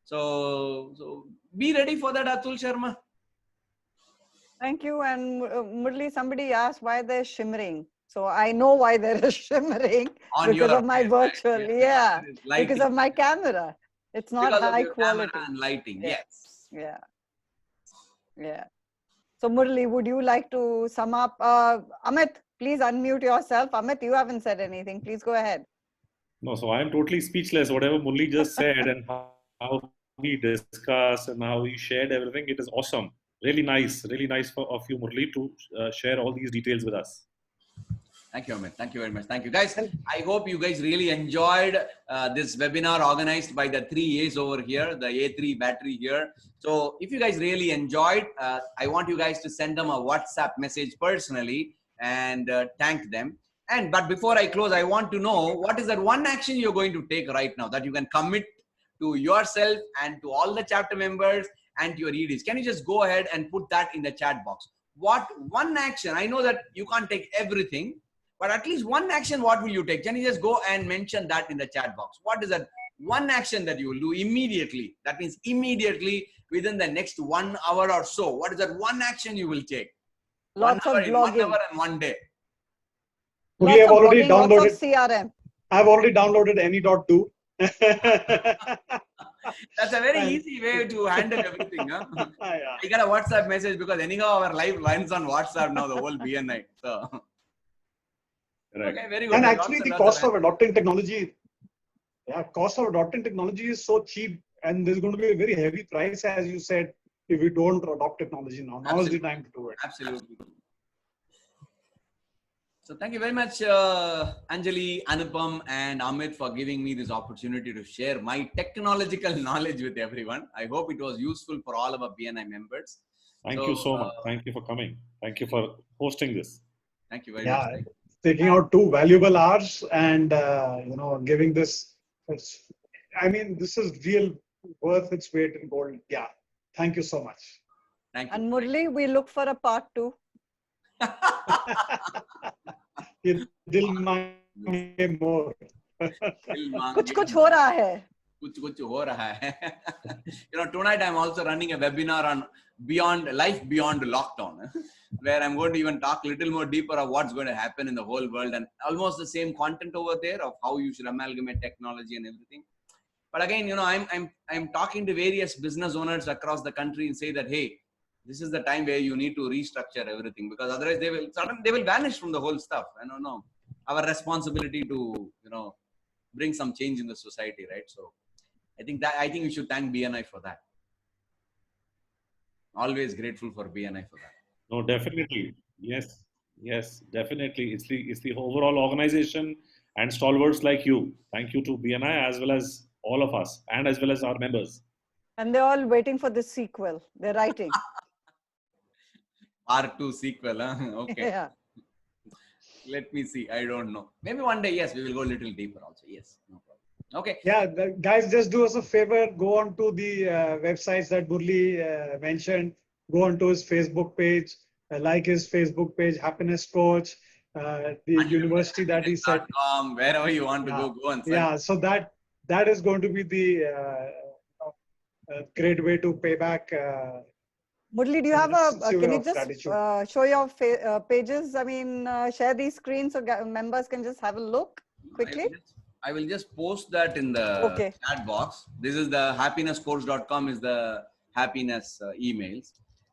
So be ready for that, Atul Sharma. Thank you. And Murali, somebody asked why they're shimmering. So I know why they're shimmering because of my virtual, because of my camera. It's not because high of your quality. Camera and lighting, yes. Yeah. So Murali, would you like to sum up? Amit, please unmute yourself. Amit, you haven't said anything. Please go ahead. No, so I am totally speechless. Whatever Murali just said and how we discussed and how we shared everything, it is awesome. Really nice of you, Murali, to share all these details with us. Thank you, Amit. Thank you very much. Thank you, guys. I hope you guys really enjoyed this webinar organized by the 3 A's over here, the A3 battery here. So if you guys really enjoyed, I want you guys to send them a WhatsApp message personally and thank them. But before I close, I want to know what is that one action you're going to take right now that you can commit to yourself and to all the chapter members and your EDs. Can you just go ahead and put that in the chat box? What one action? I know that you can't take everything, but at least one action, what will you take? Can you just go and mention that in the chat box? What is that one action that you will do immediately? That means immediately within the next 1 hour or so. What is that one action you will take? Lots of 1 hour in blogging. 1 hour and 1 day. We Lots have of already blogging, lots downloaded. of CRM. I've already downloaded any.do. That's a very And- easy way to handle everything. Huh? Yeah. I got a WhatsApp message because anyhow our live runs on WhatsApp now, the whole BNI. So, Correct. okay, very good. And Lots actually, and the lots cost of of adopting technology, cost of adopting technology is so cheap, and there's going to be a very heavy price, as you said, if we don't adopt technology now. Now is the time to do it. Absolutely. So thank you very much, Anjali, Anupam, and Amit for giving me this opportunity to share my technological knowledge with everyone. I hope it was useful for all of our BNI members. Thank you so much. Thank you for coming. Thank you for hosting this. Thank you very Yeah, much. taking out 2 valuable hours and giving this. I mean, this is real worth its weight in gold. Yeah, thank you so much. Thank And you. Murli, we look for a part 2. ये दिल मांगे more. कुछ हो रहा है. कुछ हो रहा है. Tonight I'm also running a webinar on life beyond lockdown, where I'm going to even talk a little more deeper of what's going to happen in the whole world, and almost the same content over there of how you should amalgamate technology and everything. But again, I'm talking to various business owners across the country and say that, hey, this is the time where you need to restructure everything, because otherwise they will vanish from the whole stuff. I don't know. Our responsibility to bring some change in the society, right? So I think we should thank BNI for that. Always grateful for BNI for that. No, definitely. Yes, definitely. It's the overall organization and stalwarts like you. Thank you to BNI as well as all of us, and as well as our members. And they're all waiting for the sequel. They're writing. Part 2 sequel, huh? Okay. Yeah. Let me see. I don't know. Maybe one day, yes, we will go a little deeper also. Yes, no problem. Okay. Yeah, guys, just do us a favor. Go on to the websites that Murli mentioned. Go on to his Facebook page. Like his Facebook page, Happiness Coach. The university that he said. Wherever you want to go and sign. Yeah, so that is going to be the great way to pay back. Murli, do you have can you just gratitude. show your pages? I mean, share these screens so members can just have a look quickly. I will just post that in the chat box. This is the happinesscoach.com is the happiness emails.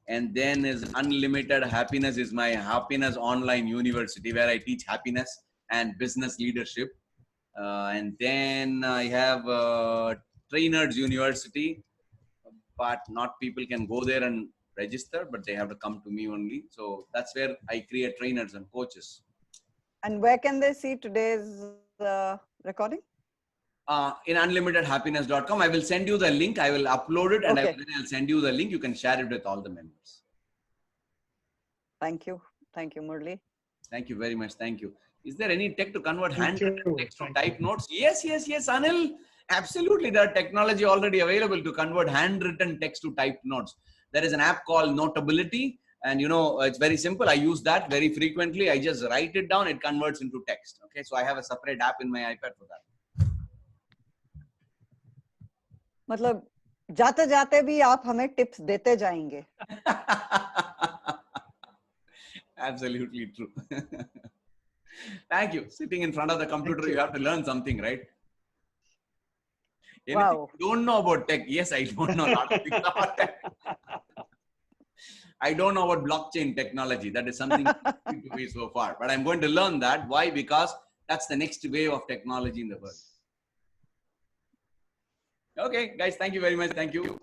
And then is Unlimited Happiness is my happiness online university where I teach happiness and business leadership. And then I have Trainers University, but not people can go there and register, but they have to come to me only. So that's where I create trainers and coaches. And where can they see today's recording? In unlimitedhappiness.com. I will send you the link. I will upload it and I'll send you the link. You can share it with all the members. Thank you. Thank you, Murli. Thank you very much. Thank you. Is there any tech to convert handwritten text to type notes? Yes, Anil. Absolutely. There are technology already available to convert handwritten text to type notes. There is an app called Notability. And it's very simple. I use that very frequently. I just write it down. It converts into text. Okay. So I have a separate app in my iPad for that. मतलब जाते जाते भी आप हमें tips देते जाएंगे. Absolutely true. Thank you. Sitting in front of the computer, you have to learn something, right? Anything Wow. you don't know about tech? Yes, I don't know a lot of things about tech. I don't know about blockchain technology. That is something new to me so far. But I'm going to learn that. Why? Because that's the next wave of technology in the world. Okay, guys, thank you very much. Thank you.